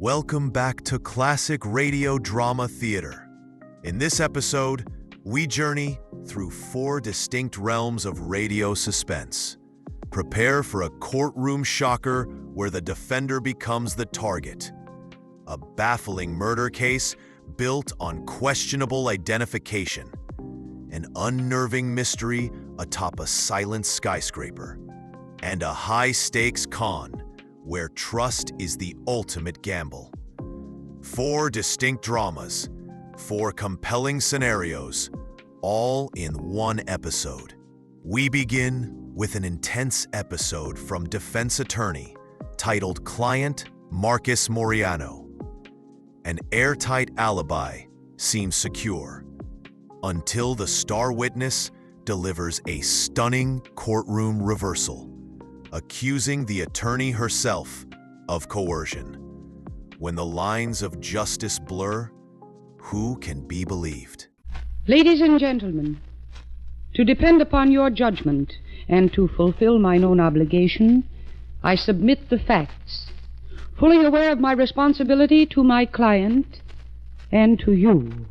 Welcome back to Classic Radio Drama Theater. In this episode, we journey through 4 distinct realms of radio suspense. Prepare for a courtroom shocker where the defender becomes the target. A baffling murder case built on questionable identification. An unnerving mystery atop a silent skyscraper. And a high-stakes con where trust is the ultimate gamble. 4 distinct dramas, 4 compelling scenarios, all in one episode. We begin with an intense episode from defense attorney titled Client Marcus Moriano. An airtight alibi seems secure until the star witness delivers a stunning courtroom reversal, accusing the attorney herself of coercion. When the lines of justice blur, who can be believed? Ladies and gentlemen, to depend upon your judgment and to fulfill my known obligation, I submit the facts, fully aware of my responsibility to my client and to you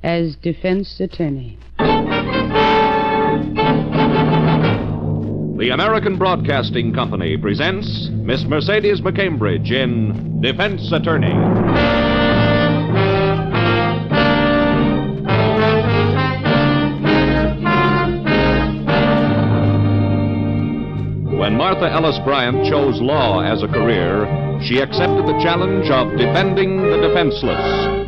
as defense attorney. The American Broadcasting Company presents Miss Mercedes McCambridge in Defense Attorney. When Martha Ellis Bryant chose law as a career, she accepted the challenge of defending the defenseless.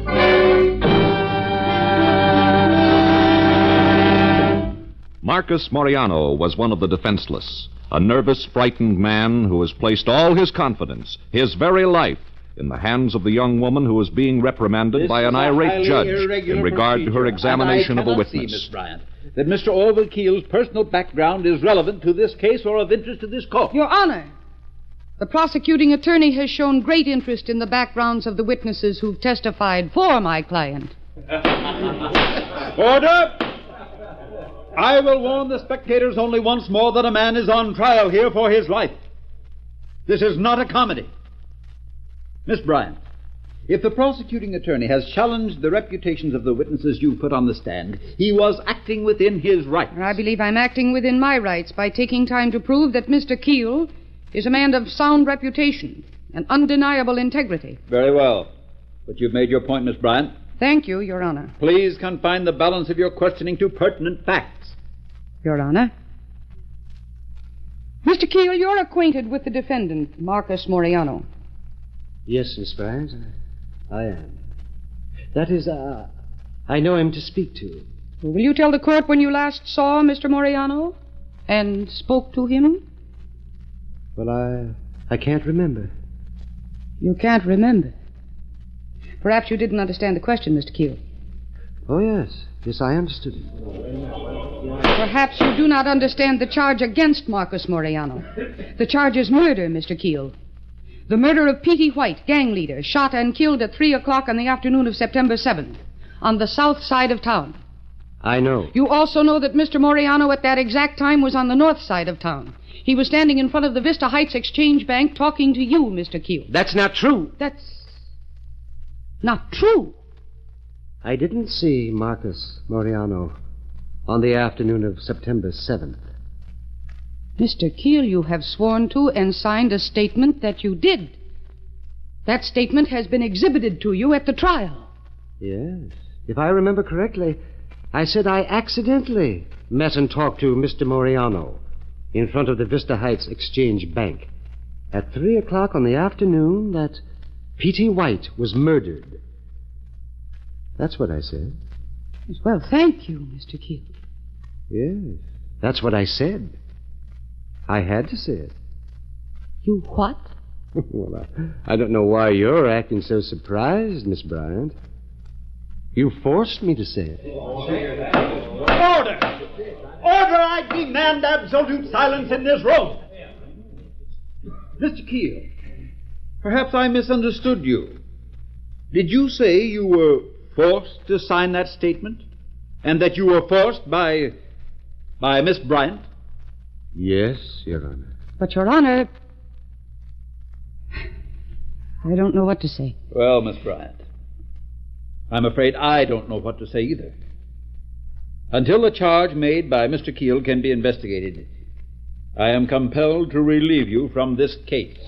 Marcus Moriano was one of the defenseless, a nervous, frightened man who has placed all his confidence, his very life, in the hands of the young woman who is being reprimanded by an irate judge in regard to her examination of a witness. Miss Bryant, that Mr. Orville Keel's personal background is relevant to this case or of interest to this court. Your Honor, the prosecuting attorney has shown great interest in the backgrounds of the witnesses who've testified for my client. Order! I will warn the spectators only once more that a man is on trial here for his life. This is not a comedy. Miss Bryant, if the prosecuting attorney has challenged the reputations of the witnesses you put on the stand, he was acting within his rights. I believe I'm acting within my rights by taking time to prove that Mr. Keel is a man of sound reputation and undeniable integrity. Very well. But you've made your point, Miss Bryant. Thank you, Your Honor. Please confine the balance of your questioning to pertinent facts. Your Honor. Mr. Keel, you're acquainted with the defendant, Marcus Moriano. Yes, Miss Bryant, I am. That is, I know him to speak to. Will you tell the court when you last saw Mr. Moriano and spoke to him? Well, I can't remember. You can't remember? Perhaps you didn't understand the question, Mr. Keel. Oh, yes. Yes, I understood it. Perhaps you do not understand the charge against Marcus Moriano. The charge is murder, Mr. Keel. The murder of P.T. White, gang leader, shot and killed at 3 o'clock on the afternoon of September 7th, on the south side of town. I know. You also know that Mr. Moriano at that exact time was on the north side of town. He was standing in front of the Vista Heights Exchange Bank talking to you, Mr. Keel. That's not true. That's not true. I didn't see Marcus Moriano on the afternoon of September 7th. Mr. Keel, you have sworn to and signed a statement that you did. That statement has been exhibited to you at the trial. Yes. If I remember correctly, I said I accidentally met and talked to Mr. Moriano in front of the Vista Heights Exchange Bank at 3 o'clock on the afternoon that P.T. White was murdered. That's what I said. Well, thank you, Mr. Keel. Yes, that's what I said. I had to say it. You what? Well, I don't know why you're acting so surprised, Miss Bryant. You forced me to say it. Order! Order! I demand absolute silence in this room. Mr. Keel, perhaps I misunderstood you. Did you say you were forced to sign that statement? And that you were forced by Miss Bryant? Yes, Your Honor. But, Your Honor, I don't know what to say. Well, Miss Bryant, I'm afraid I don't know what to say either. Until the charge made by Mr. Keel can be investigated, I am compelled to relieve you from this case.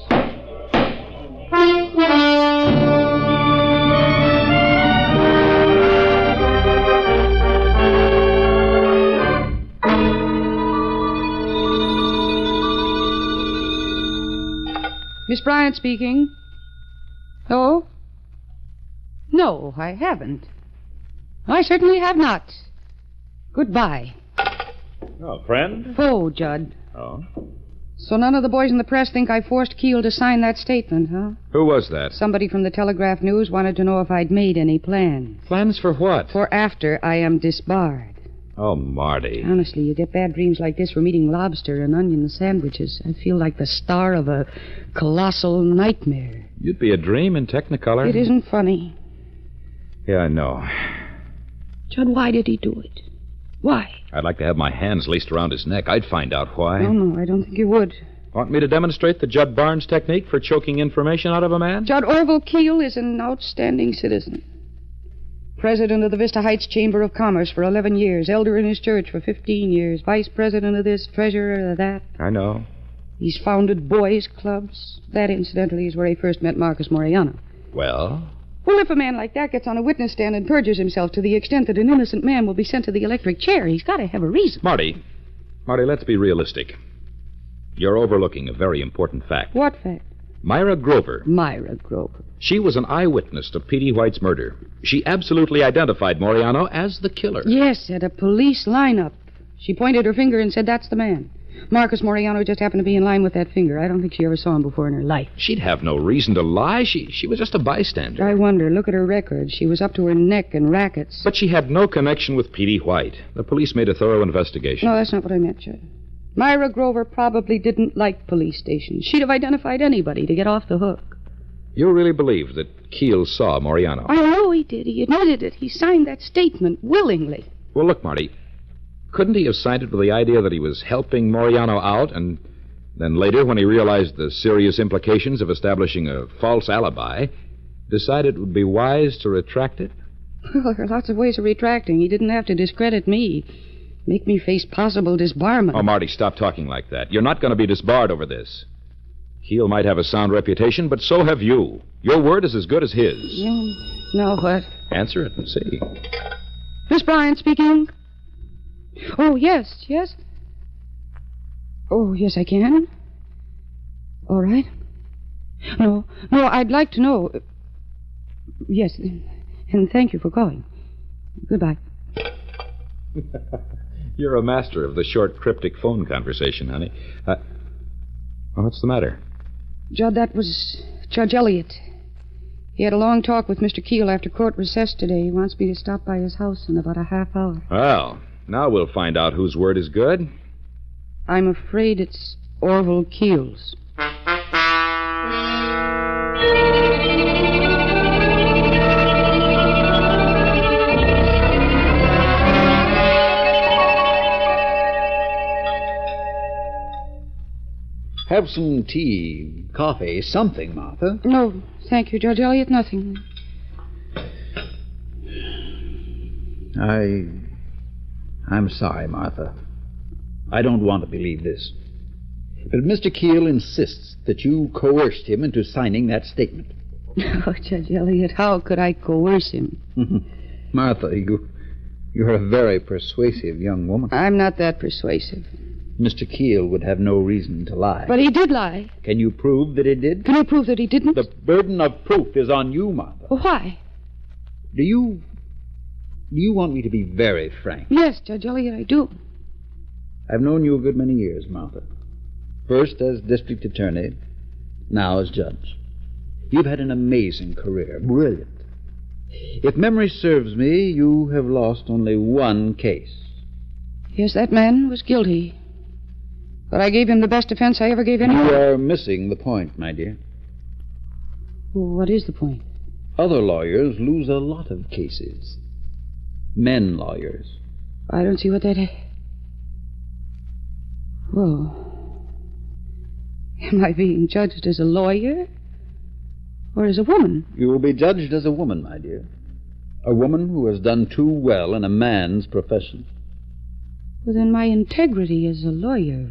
Miss Bryant speaking. Oh? No, I haven't. I certainly have not. Goodbye. Oh, friend? Oh, Judd. Oh? So none of the boys in the press think I forced Keel to sign that statement, huh? Who was that? Somebody from the Telegraph News wanted to know if I'd made any plans. Plans for what? For after I am disbarred. Oh, Marty. Honestly, you get bad dreams like this from eating lobster and onion sandwiches. I feel like the star of a colossal nightmare. You'd be a dream in Technicolor. It isn't funny. Yeah, I know. Judd, why did he do it? Why? I'd like to have my hands laced around his neck. I'd find out why. No, I don't think you would. Want me to demonstrate the Judd Barnes technique for choking information out of a man? Judd Orville Keel is an outstanding citizen. President of the Vista Heights Chamber of Commerce for 11 years, elder in his church for 15 years, vice president of this, treasurer of that. I know. He's founded boys' clubs. That, incidentally, is where he first met Marcus Moriano. Well? Well, if a man like that gets on a witness stand and perjures himself to the extent that an innocent man will be sent to the electric chair, he's got to have a reason. Marty, let's be realistic. You're overlooking a very important fact. What fact? Myra Grover. Myra Grover. She was an eyewitness to Petey White's murder. She absolutely identified Moriano as the killer. Yes, at a police lineup. She pointed her finger and said, "That's the man." Marcus Moriano just happened to be in line with that finger. I don't think she ever saw him before in her life. She'd have no reason to lie. She was just a bystander. I wonder. Look at her record. She was up to her neck in rackets. But she had no connection with Petey White. The police made a thorough investigation. No, that's not what I meant, Judd. Myra Grover probably didn't like police stations. She'd have identified anybody to get off the hook. You really believe that Keel saw Moriano? I know he did. He admitted it. He signed that statement willingly. Well, look, Marty. Couldn't he have signed it with the idea that he was helping Moriano out, and then later, when he realized the serious implications of establishing a false alibi, decided it would be wise to retract it? Well, there are lots of ways of retracting. He didn't have to discredit me, make me face possible disbarment. Oh, Marty, stop talking like that. You're not going to be disbarred over this. Keel might have a sound reputation, but so have you. Your word is as good as his. Now what? Answer it and see. Miss Bryant speaking. Oh, yes. Oh, yes, I can. All right. No, I'd like to know. Yes, and thank you for calling. Goodbye. You're a master of the short, cryptic phone conversation, honey. What's the matter? Judd, that was Judge Elliott. He had a long talk with Mr. Keel after court recess today. He wants me to stop by his house in about a half hour. Well, now we'll find out whose word is good. I'm afraid it's Orville Keel's. Have some tea, coffee, something, Martha. No, thank you, Judge Elliott, nothing. I'm sorry, Martha. I don't want to believe this. But Mr. Keel insists that you coerced him into signing that statement. Oh, Judge Elliott, how could I coerce him? Martha, you're a very persuasive young woman. I'm not that persuasive. Mr. Keel would have no reason to lie. But he did lie. Can you prove that he did? Can you prove that he didn't? The burden of proof is on you, Martha. Why? Do you want me to be very frank? Yes, Judge Elliott, I do. I've known you a good many years, Martha. First as district attorney, now as judge. You've had an amazing career. Brilliant. If memory serves me, you have lost only one case. Yes, that man was guilty. But I gave him the best defense I ever gave anyone. You are missing the point, my dear. What is the point? Other lawyers lose a lot of cases. Men lawyers. I don't see what that is. Well, am I being judged as a lawyer? Or as a woman? You will be judged as a woman, my dear. A woman who has done too well in a man's profession. Well, then my integrity as a lawyer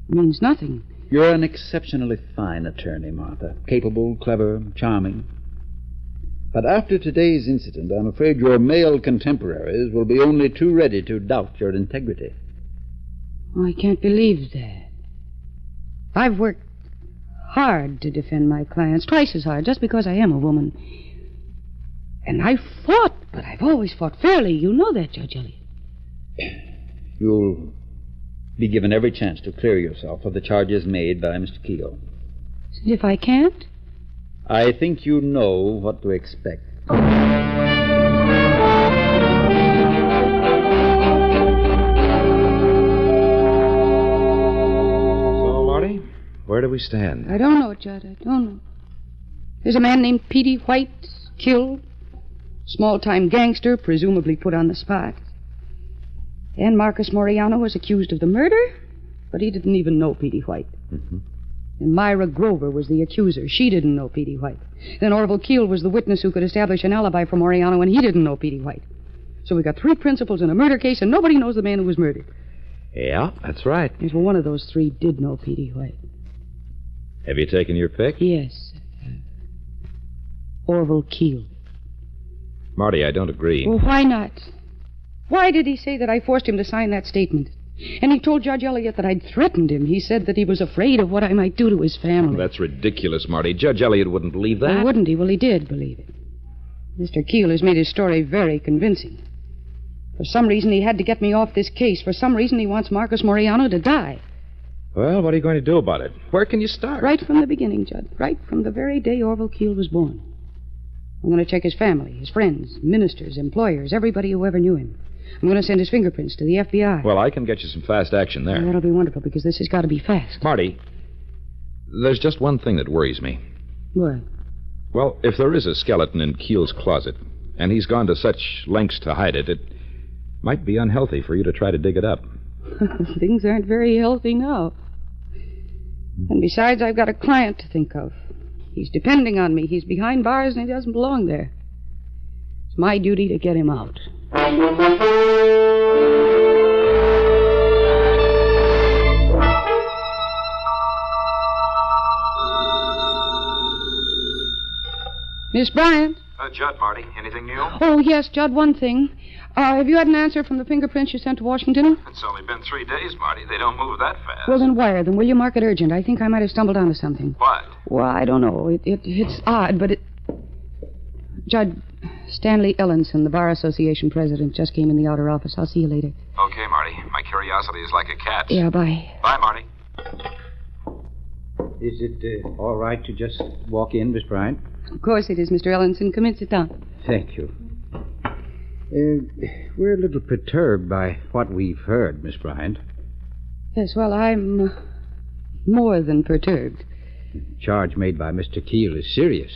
means nothing. You're an exceptionally fine attorney, Martha. Capable, clever, charming. But after today's incident, I'm afraid your male contemporaries will be only too ready to doubt your integrity. Oh, I can't believe that. I've worked hard to defend my clients, twice as hard, just because I am a woman. And I've fought, but I've always fought fairly. You know that, Judge Elliott. You'll be given every chance to clear yourself of the charges made by Mr. Keel. And if I can't? I think you know what to expect. So, Marty, where do we stand? I don't know, Judd. I don't know. There's a man named Petey White, killed. Small-time gangster, presumably put on the spot. And Marcus Moriano was accused of the murder, but he didn't even know Petey White. Mm-hmm. And Myra Grover was the accuser. She didn't know Petey White. Then Orville Keel was the witness who could establish an alibi for Moriano, and he didn't know Petey White. So we got three principals in a murder case, and nobody knows the man who was murdered. Yeah, that's right. Yes, well, one of those three did know Petey White. Have you taken your pick? Yes. Orville Keel. Marty, I don't agree. Well, why not? Why did he say that I forced him to sign that statement? And he told Judge Elliott that I'd threatened him. He said that he was afraid of what I might do to his family. That's ridiculous, Marty. Judge Elliott wouldn't believe that. Well, wouldn't he? Well, he did believe it. Mr. Keel has made his story very convincing. For some reason, he had to get me off this case. For some reason, he wants Marcus Moriano to die. Well, what are you going to do about it? Where can you start? Right from the beginning, Judd. Right from the very day Orville Keel was born. I'm going to check his family, his friends, ministers, employers, everybody who ever knew him. I'm going to send his fingerprints to the FBI. Well, I can get you some fast action there. Well, that'll be wonderful, because this has got to be fast. Marty, there's just one thing that worries me. What? Well, if there is a skeleton in Keel's closet, and he's gone to such lengths to hide it, it might be unhealthy for you to try to dig it up. Things aren't very healthy now. And besides, I've got a client to think of. He's depending on me. He's behind bars, and he doesn't belong there. It's my duty to get him out. Miss Bryant? Judd, Marty, anything new? Oh, yes, Judd, one thing. Have you had an answer from the fingerprints you sent to Washington? It's only been 3 days, Marty. They don't move that fast. Well, then wire them. Will you mark it urgent? I think I might have stumbled onto something. What? Well, I don't know. It's odd, but it... Judd, Stanley Ellenson, the Bar Association president, just came in the outer office. I'll see you later. Okay, Marty. My curiosity is like a cat's. Yeah, bye. Bye, Marty. Is it all right to just walk in, Miss Bryant? Of course it is, Mr. Ellenson. Come in, sit down. Thank you. We're a little perturbed by what we've heard, Miss Bryant. Yes, well, I'm more than perturbed. The charge made by Mr. Keel is serious.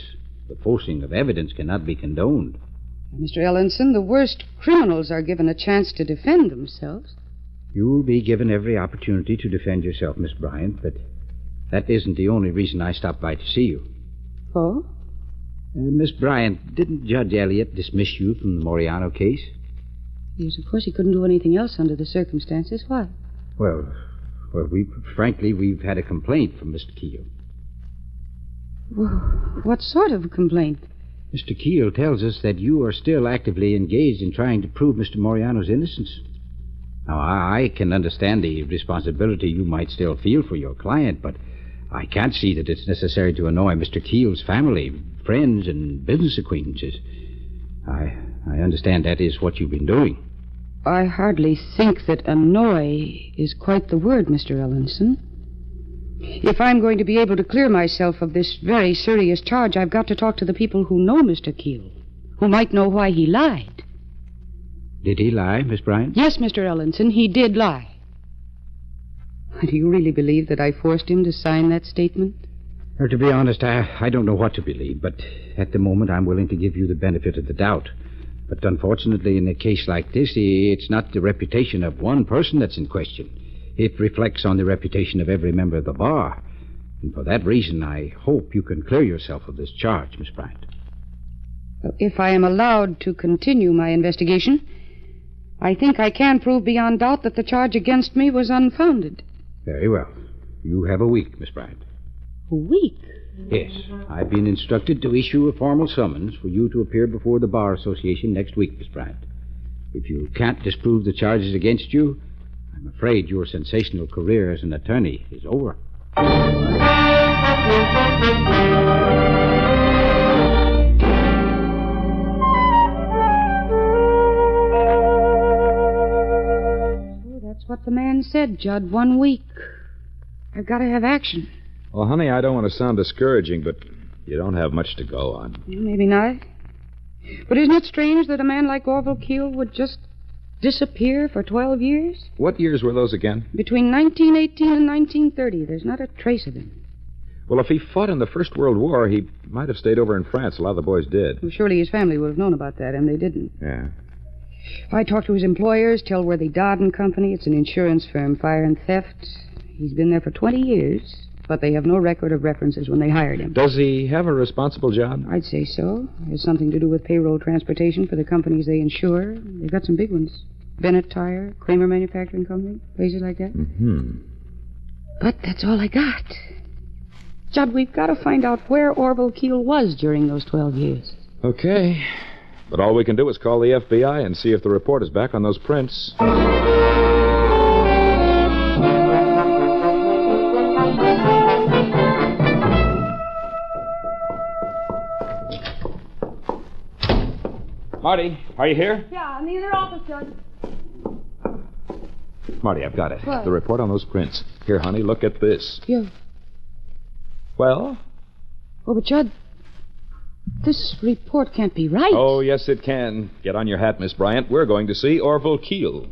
The forcing of evidence cannot be condoned. Mr. Ellenson, the worst criminals are given a chance to defend themselves. You'll be given every opportunity to defend yourself, Miss Bryant, but that isn't the only reason I stopped by to see you. Oh? Miss Bryant, didn't Judge Elliott dismiss you from the Moriano case? Yes, of course he couldn't do anything else under the circumstances. Why? Well, we've had a complaint from Mr. Keel. Well, what sort of complaint? Mr. Keel tells us that you are still actively engaged in trying to prove Mr. Moriano's innocence. Now, I can understand the responsibility you might still feel for your client, but I can't see that it's necessary to annoy Mr. Keel's family, friends, and business acquaintances. I understand that is what you've been doing. I hardly think that annoy is quite the word, Mr. Ellenson. If I'm going to be able to clear myself of this very serious charge, I've got to talk to the people who know Mr. Keel, who might know why he lied. Did he lie, Miss Bryant? Yes, Mr. Ellenson, he did lie. Do you really believe that I forced him to sign that statement? To be honest, I don't know what to believe, but at the moment I'm willing to give you the benefit of the doubt. But unfortunately, in a case like this, it's not the reputation of one person that's in question. It reflects on the reputation of every member of the bar. And for that reason, I hope you can clear yourself of this charge, Miss Bryant. If I am allowed to continue my investigation, I think I can prove beyond doubt that the charge against me was unfounded. Very well. You have a week, Miss Bryant. A week? Yes. I've been instructed to issue a formal summons for you to appear before the Bar Association next week, Miss Bryant. If you can't disprove the charges against you, I'm afraid your sensational career as an attorney is over. So that's what the man said, Judd. 1 week. I've got to have action. Well, honey, I don't want to sound discouraging, but you don't have much to go on. Maybe not. But isn't it strange that a man like Orville Keel would just disappear for 12 years? What years were those again? Between 1918 and 1930. There's not a trace of him. Well, if he fought in the First World War, he might have stayed over in France. A lot of the boys did. Well, surely his family would have known about that, and they didn't. Yeah. I talked to his employers, Telworthy Dodd and Company. It's an insurance firm, fire and theft. He's been there for 20 years, but they have no record of references when they hired him. Does he have a responsible job? I'd say so. It has something to do with payroll transportation for the companies they insure. They've got some big ones. Bennett Tire, Kramer Manufacturing Company, places like that. Mm-hmm. But that's all I got. Judd, we've got to find out where Orville Keel was during those 12 years. Okay. But all we can do is call the FBI and see if the report is back on those prints. Marty, are you here? Yeah, in the inner office, Judd. Marty, I've got it. What? The report on those prints. Here, honey, look at this. Yeah. Well? Oh, but Judd, this report can't be right. Oh, yes, it can. Get on your hat, Miss Bryant. We're going to see Orville Keel.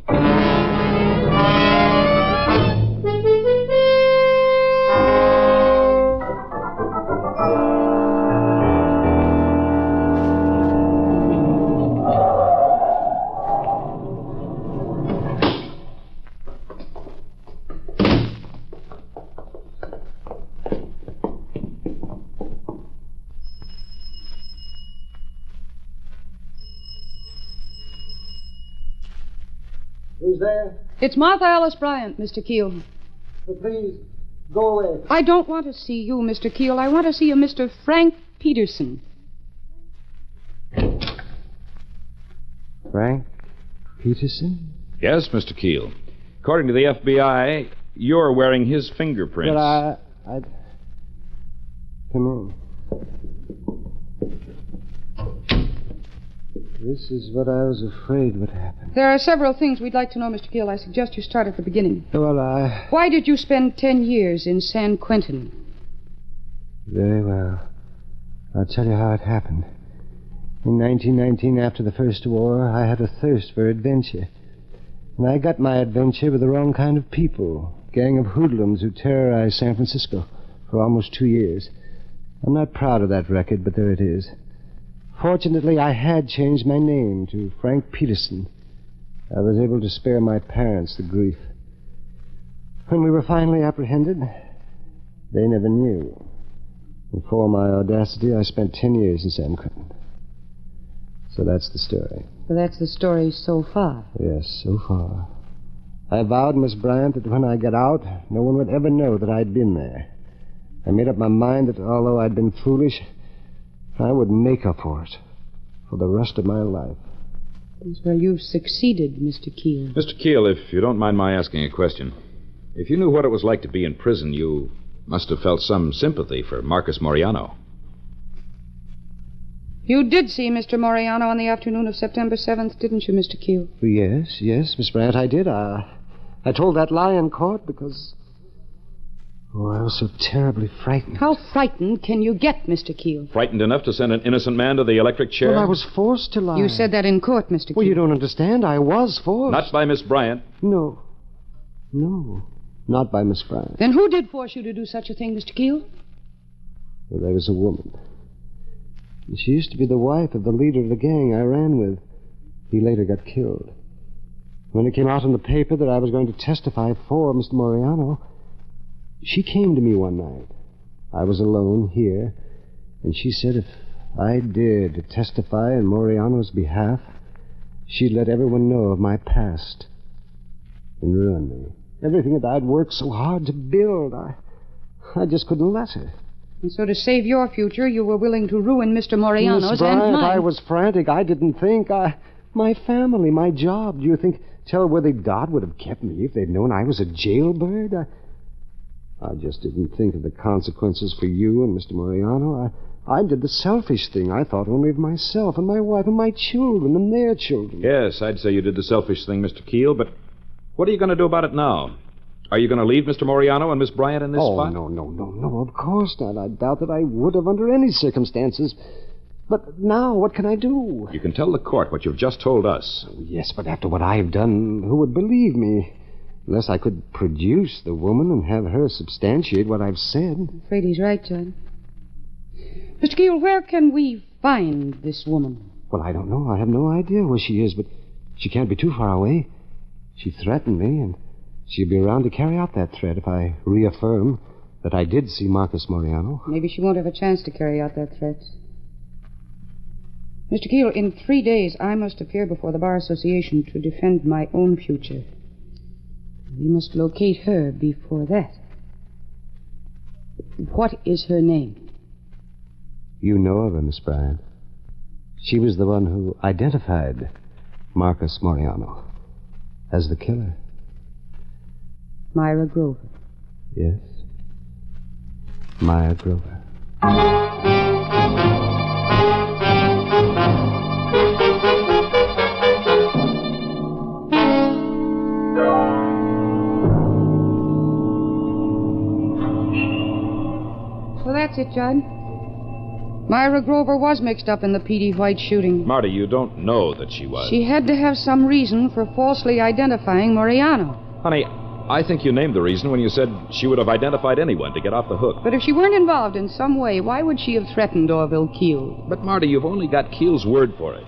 Who's there? It's Martha Alice Bryant, Mr. Keel. Oh, please, go away. I don't want to see you, Mr. Keel. I want to see a Mr. Frank Peterson. Frank Peterson? Yes, Mr. Keel. According to the FBI, you're wearing his fingerprints. But I'd... Come in. This is what I was afraid would happen. There are several things we'd like to know, Mr. Keel. I suggest you start at the beginning. Well, Why did you spend 10 years in San Quentin? Very well. I'll tell you how it happened. In 1919, after the First War, I had a thirst for adventure. And I got my adventure with the wrong kind of people. A gang of hoodlums who terrorized San Francisco for almost 2 years. I'm not proud of that record, but there it is. Fortunately, I had changed my name to Frank Peterson. I was able to spare my parents the grief. When we were finally apprehended, they never knew. And for my audacity, I spent 10 years in San Quentin. So that's the story. Well, that's the story so far. Yes, so far. I vowed, Miss Bryant, that when I got out, no one would ever know that I'd been there. I made up my mind that although I'd been foolish, I would make up for it for the rest of my life. Well, you've succeeded, Mr. Keel. Mr. Keel, if you don't mind my asking a question. If you knew what it was like to be in prison, you must have felt some sympathy for Marcus Moriano. You did see Mr. Moriano on the afternoon of September 7th, didn't you, Mr. Keel? Yes, Miss Bryant, I did. I told that lie in court because... Oh, I was so terribly frightened. How frightened can you get, Mr. Keel? Frightened enough to send an innocent man to the electric chair? Well, I was forced to lie. You said that in court, Mr. Keel. Well, you don't understand. I was forced. Not by Miss Bryant. No, not by Miss Bryant. Then who did force you to do such a thing, Mr. Keel? Well, there was a woman. She used to be the wife of the leader of the gang I ran with. He later got killed. When it came out in the paper that I was going to testify for Mr. Moriano, she came to me one night, I was alone here, and she said if I dared to testify in Moriano's behalf, she'd let everyone know of my past and ruin me. Everything that I'd worked so hard to build, I just couldn't let her. And so to save your future, you were willing to ruin Mr. Moriano's Miss Bryant, and mine. I was frantic. I didn't think. My family, my job. Do you think Tellworthy Dodd would have kept me if they'd known I was a jailbird? I just didn't think of the consequences for you and Mr. Moriano. I did the selfish thing. I thought only of myself and my wife and my children and their children. Yes, I'd say you did the selfish thing, Mr. Keel, but what are you going to do about it now? Are you going to leave Mr. Moriano and Miss Bryant in this spot? Oh, no, of course not. I doubt that I would have under any circumstances. But now, what can I do? You can tell the court what you've just told us. Yes, but after what I've done, who would believe me? Unless I could produce the woman and have her substantiate what I've said. I'm afraid he's right, John. Mr. Keel, where can we find this woman? Well, I don't know. I have no idea where she is, but she can't be too far away. She threatened me, and she'll be around to carry out that threat if I reaffirm that I did see Marcus Moriano. Maybe she won't have a chance to carry out that threat. Mr. Keel, in 3 days, I must appear before the Bar Association to defend my own future. We must locate her before that. What is her name? You know of her, Miss Bryant. She was the one who identified Marcus Moriano as the killer. Myra Grover. Yes. Myra Grover. So that's it, Judd. Myra Grover was mixed up in the P.D. White shooting. Marty, you don't know that she was. She had to have some reason for falsely identifying Moriano. Honey, I think you named the reason when you said she would have identified anyone to get off the hook. But if she weren't involved in some way, why would she have threatened Orville Keel? But, Marty, you've only got Keel's word for it.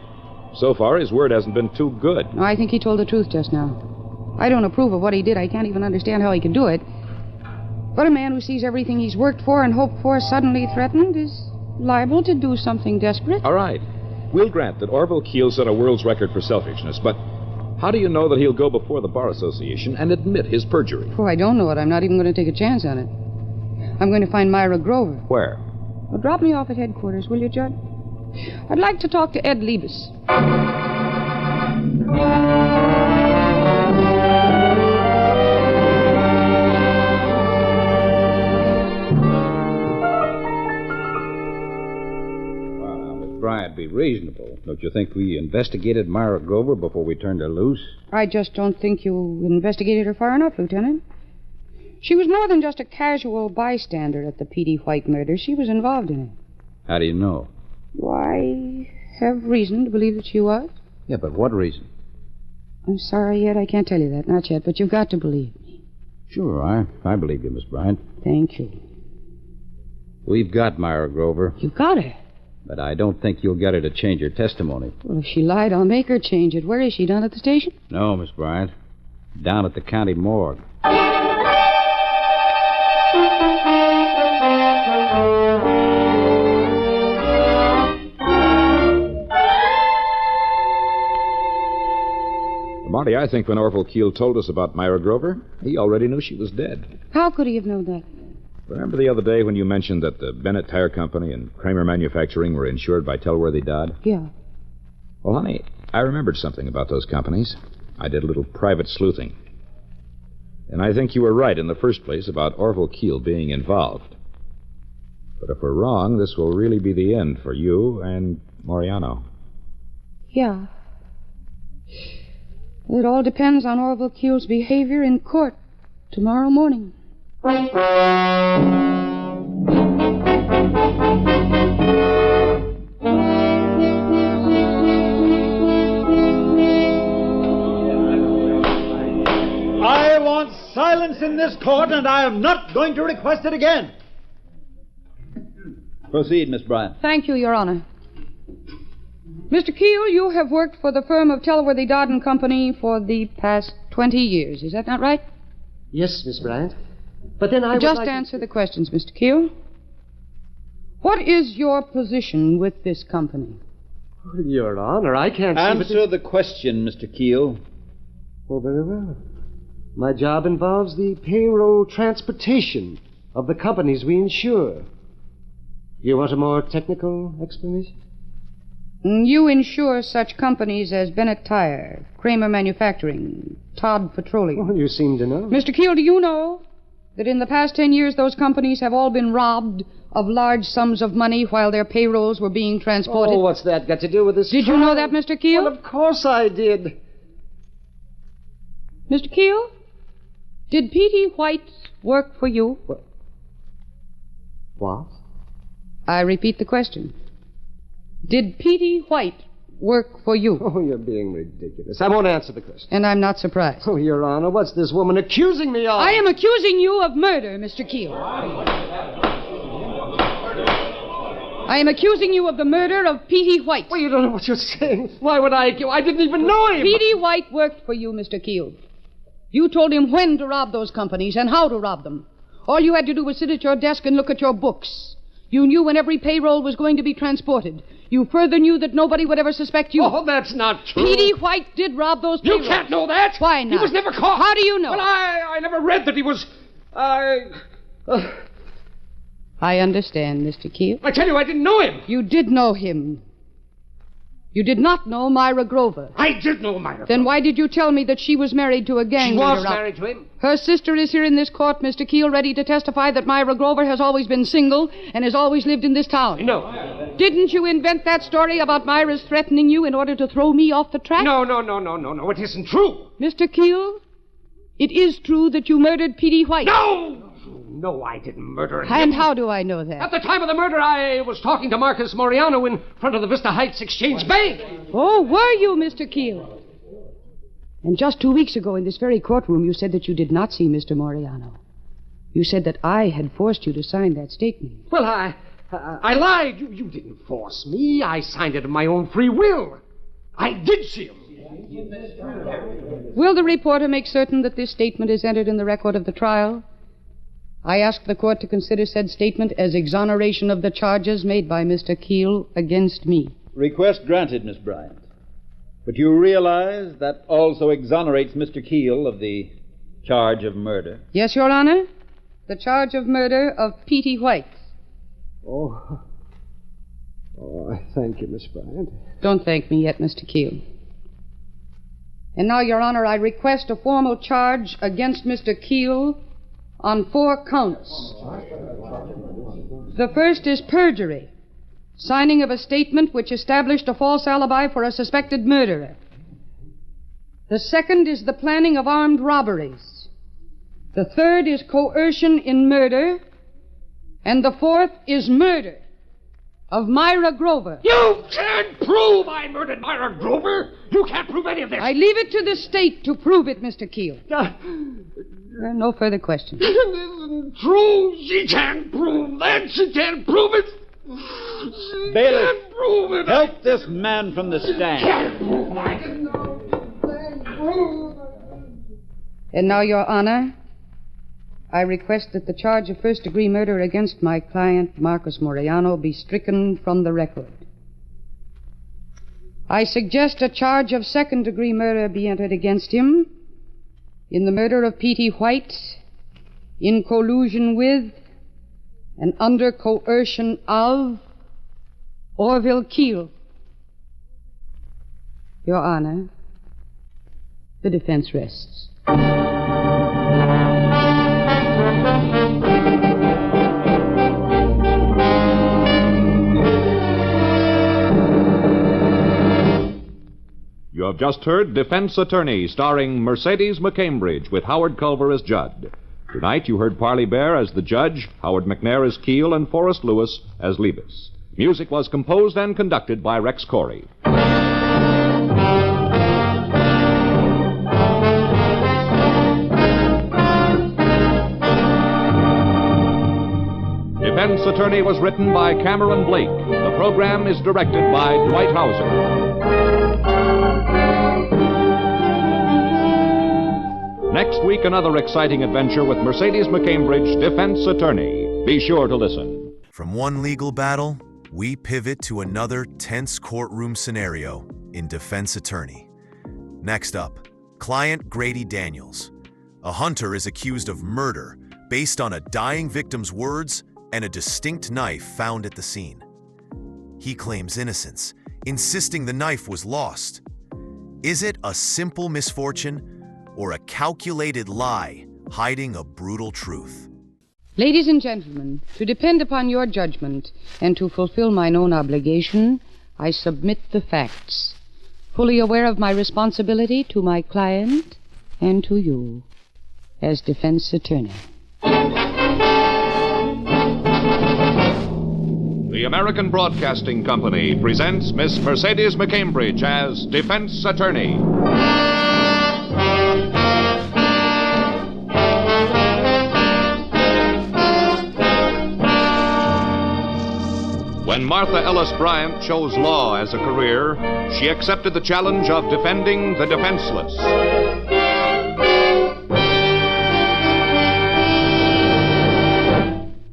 So far, his word hasn't been too good. I think he told the truth just now. I don't approve of what he did. I can't even understand how he could do it. But a man who sees everything he's worked for and hoped for suddenly threatened is liable to do something desperate. All right. We'll grant that Orville Keel set a world's record for selfishness, but how do you know that he'll go before the Bar Association and admit his perjury? Oh, I don't know it. I'm not even going to take a chance on it. I'm going to find Myra Grover. Where? Well, drop me off at headquarters, will you, Judd? I'd like to talk to Ed Liebes. Bryant, be reasonable. Don't you think we investigated Myra Grover before we turned her loose? I just don't think you investigated her far enough, Lieutenant. She was more than just a casual bystander at the P.D. White murder. She was involved in it. How do you know? Why, have reason to believe that she was. Yeah, but what reason? I'm sorry, Ed, I can't tell you that. Not yet, but you've got to believe me. Sure, I believe you, Miss Bryant. Thank you. We've got Myra Grover, You got her. but I don't think you'll get her to change her testimony. Well, if she lied, I'll make her change it. Where is she, down at the station? No, Miss Bryant. Down at the county morgue. Marty, I think when Orville Keel told us about Myra Grover, he already knew she was dead. How could he have known that? Remember the other day when you mentioned that the Bennett Tire Company and Kramer Manufacturing were insured by Tellworthy Dodd? Yeah. Well, honey, I remembered something about those companies. I did a little private sleuthing. And I think you were right in the first place about Orville Keel being involved. But if we're wrong, this will really be the end for you and Moriano. Yeah. It all depends on Orville Keel's behavior in court tomorrow morning. I want silence in this court, and I am not going to request it again. Proceed, Miss Bryant. Thank you, Your Honor. Mr. Keel, you have worked for the firm of Tellworthy Dodd and Company for the past 20 years. Is that not right? Yes, Miss Bryant. But then I would Just like answer the questions, Mr. Keel. What is your position with this company? Your Honor, I can't see... Answer the question, Mr. Keel. Oh, very well. My job involves the payroll transportation of the companies we insure. You want a more technical explanation? You insure such companies as Bennett Tire, Kramer Manufacturing, Todd Petroleum. Well, you seem to know. Mr. Keel, do you know that in the past 10 years those companies have all been robbed of large sums of money while their payrolls were being transported? Oh, what's that got to do with this? Did you know that, Mr. Keel? Well, of course I did. Mr. Keel, did Petey White work for you? What? I repeat the question. Did Petey White work for you? Oh, you're being ridiculous. I won't answer the question. And I'm not surprised. Oh, Your Honor, what's this woman accusing me of? I am accusing you of murder, Mr. Keel. I am accusing you of the murder of Petey White. Well, you don't know what you're saying. Why would I? I didn't even know him. Petey White worked for you, Mr. Keel. You told him when to rob those companies and how to rob them. All you had to do was sit at your desk and look at your books. You knew when every payroll was going to be transported. You further knew that nobody would ever suspect you. Oh, that's not true. Petey White did rob those payrolls. You can't know that. Why not? He was never caught. How do you know? Well, I never read that he was... I understand, Mr. Keel. I tell you, I didn't know him. You did know him. You did not know Myra Grover. I did know Myra. Then why did you tell me that she was married to a gang leader? She was married to him. Her sister is here in this court, Mr. Keel, ready to testify that Myra Grover has always been single and has always lived in this town. No. Didn't you invent that story about Myra's threatening you in order to throw me off the track? No. It isn't true. Mr. Keel, it is true that you murdered Petey White. No, I didn't murder him. And how do I know that? At the time of the murder, I was talking to Marcus Moriano in front of the Vista Heights Exchange Bank. Oh, were you, Mr. Keel? And just 2 weeks ago in this very courtroom, you said that you did not see Mr. Moriano. You said that I had forced you to sign that statement. Well, I lied. You didn't force me. I signed it of my own free will. I did see him. Will the reporter make certain that this statement is entered in the record of the trial? I ask the court to consider said statement as exoneration of the charges made by Mr. Keel against me. Request granted, Miss Bryant. But you realize that also exonerates Mr. Keel of the charge of murder? Yes, Your Honor. The charge of murder of Petey White. Oh, I thank you, Miss Bryant. Don't thank me yet, Mr. Keel. And now, Your Honor, I request a formal charge against Mr. Keel on 4 counts. The first is perjury, signing of a statement which established a false alibi for a suspected murderer. The second is the planning of armed robberies. The third is coercion in murder. And the fourth is murder of Myra Grover. You can't prove I murdered Myra Grover. You can't prove any of this. I leave it to the state to prove it, Mr. Keel. There are no further questions. It isn't true. She can't prove that. She can't prove it. She Bailiff, can't prove it. help this man from the stand. Can't prove I didn't know. Can't prove. And now, Your Honor, I request that the charge of first-degree murder against my client, Marcus Moriano, be stricken from the record. I suggest a charge of second-degree murder be entered against him in the murder of Petey White, in collusion with and under coercion of Orville Keel. Your Honor, the defense rests. You have just heard Defense Attorney, starring Mercedes McCambridge with Howard Culver as Judd. Tonight you heard Parley Bear as the judge, Howard McNair as Keel, and Forrest Lewis as Levis. Music was composed and conducted by Rex Corey. Defense Attorney was written by Cameron Blake. The program is directed by Dwight Hauser. Next week, another exciting adventure with Mercedes McCambridge, Defense Attorney. Be sure to listen. From one legal battle, we pivot to another tense courtroom scenario in Defense Attorney. Next up, client Grady Daniels. A hunter is accused of murder based on a dying victim's words and a distinct knife found at the scene. He claims innocence, insisting the knife was lost. Is it a simple misfortune or a calculated lie hiding a brutal truth? Ladies and gentlemen, to depend upon your judgment and to fulfill mine own obligation, I submit the facts, fully aware of my responsibility to my client and to you as defense attorney. The American Broadcasting Company presents Miss Mercedes McCambridge as defense attorney. When Martha Ellis Bryant chose law as a career, she accepted the challenge of defending the defenseless.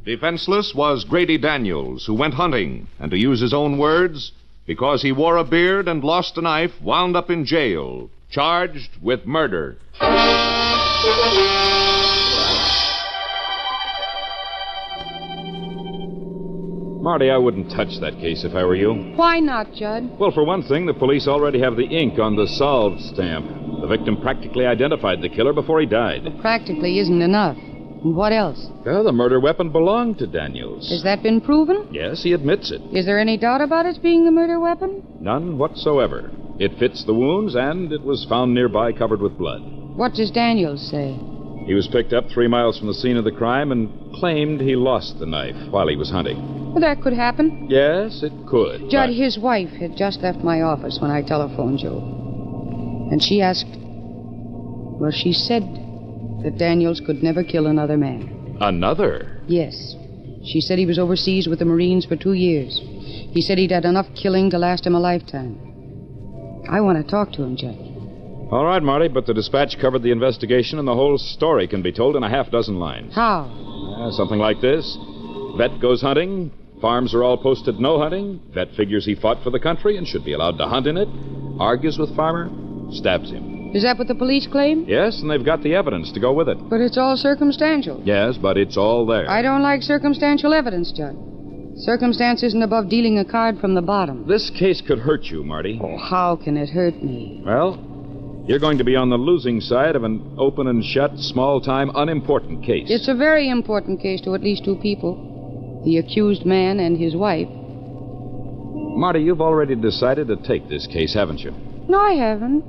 Defenseless was Grady Daniels, who went hunting, and to use his own words, because he wore a beard and lost a knife, wound up in jail, charged with murder. Marty, I wouldn't touch that case if I were you. Why not, Judd? Well, for one thing, the police already have the ink on the solved stamp. The victim practically identified the killer before he died. Practically isn't enough. And what else? Well, the murder weapon belonged to Daniels. Has that been proven? Yes, he admits it. Is there any doubt about its being the murder weapon? None whatsoever. It fits the wounds, and it was found nearby covered with blood. What does Daniels say? He was picked up 3 miles from the scene of the crime and claimed he lost the knife while he was hunting. Well, that could happen. Yes, it could. Judd, but... his wife had just left my office when I telephoned you. And she asked... Well, she said that Daniels could never kill another man. Another? Yes. She said he was overseas with the Marines for 2 years. He said he'd had enough killing to last him a lifetime. I want to talk to him, Judd. All right, Marty, but the dispatch covered the investigation, and the whole story can be told in a half-dozen lines. How? Something like this. Vet goes hunting. Farms are all posted no hunting. Vet figures he fought for the country and should be allowed to hunt in it. Argues with farmer. Stabs him. Is that what the police claim? Yes, and they've got the evidence to go with it. But it's all circumstantial. Yes, but it's all there. I don't like circumstantial evidence, Judd. Circumstance isn't above dealing a card from the bottom. This case could hurt you, Marty. Oh, how can it hurt me? Well, you're going to be on the losing side of an open and shut, small-time, unimportant case. It's a very important case to at least 2 people. The accused man and his wife. Marty, you've already decided to take this case, haven't you? No, I haven't.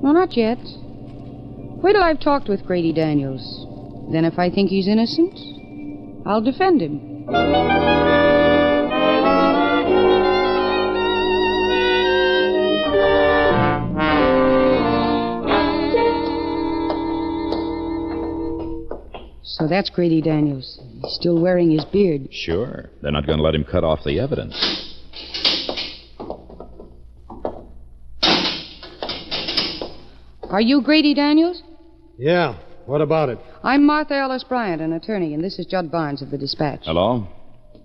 No, not yet. Wait till I've talked with Grady Daniels. Then if I think he's innocent, I'll defend him. So that's Grady Daniels. He's still wearing his beard. Sure. They're not going to let him cut off the evidence. Are you Grady Daniels? Yeah, what about it? I'm Martha Ellis Bryant, an attorney, and this is Judd Barnes of the Dispatch. Hello?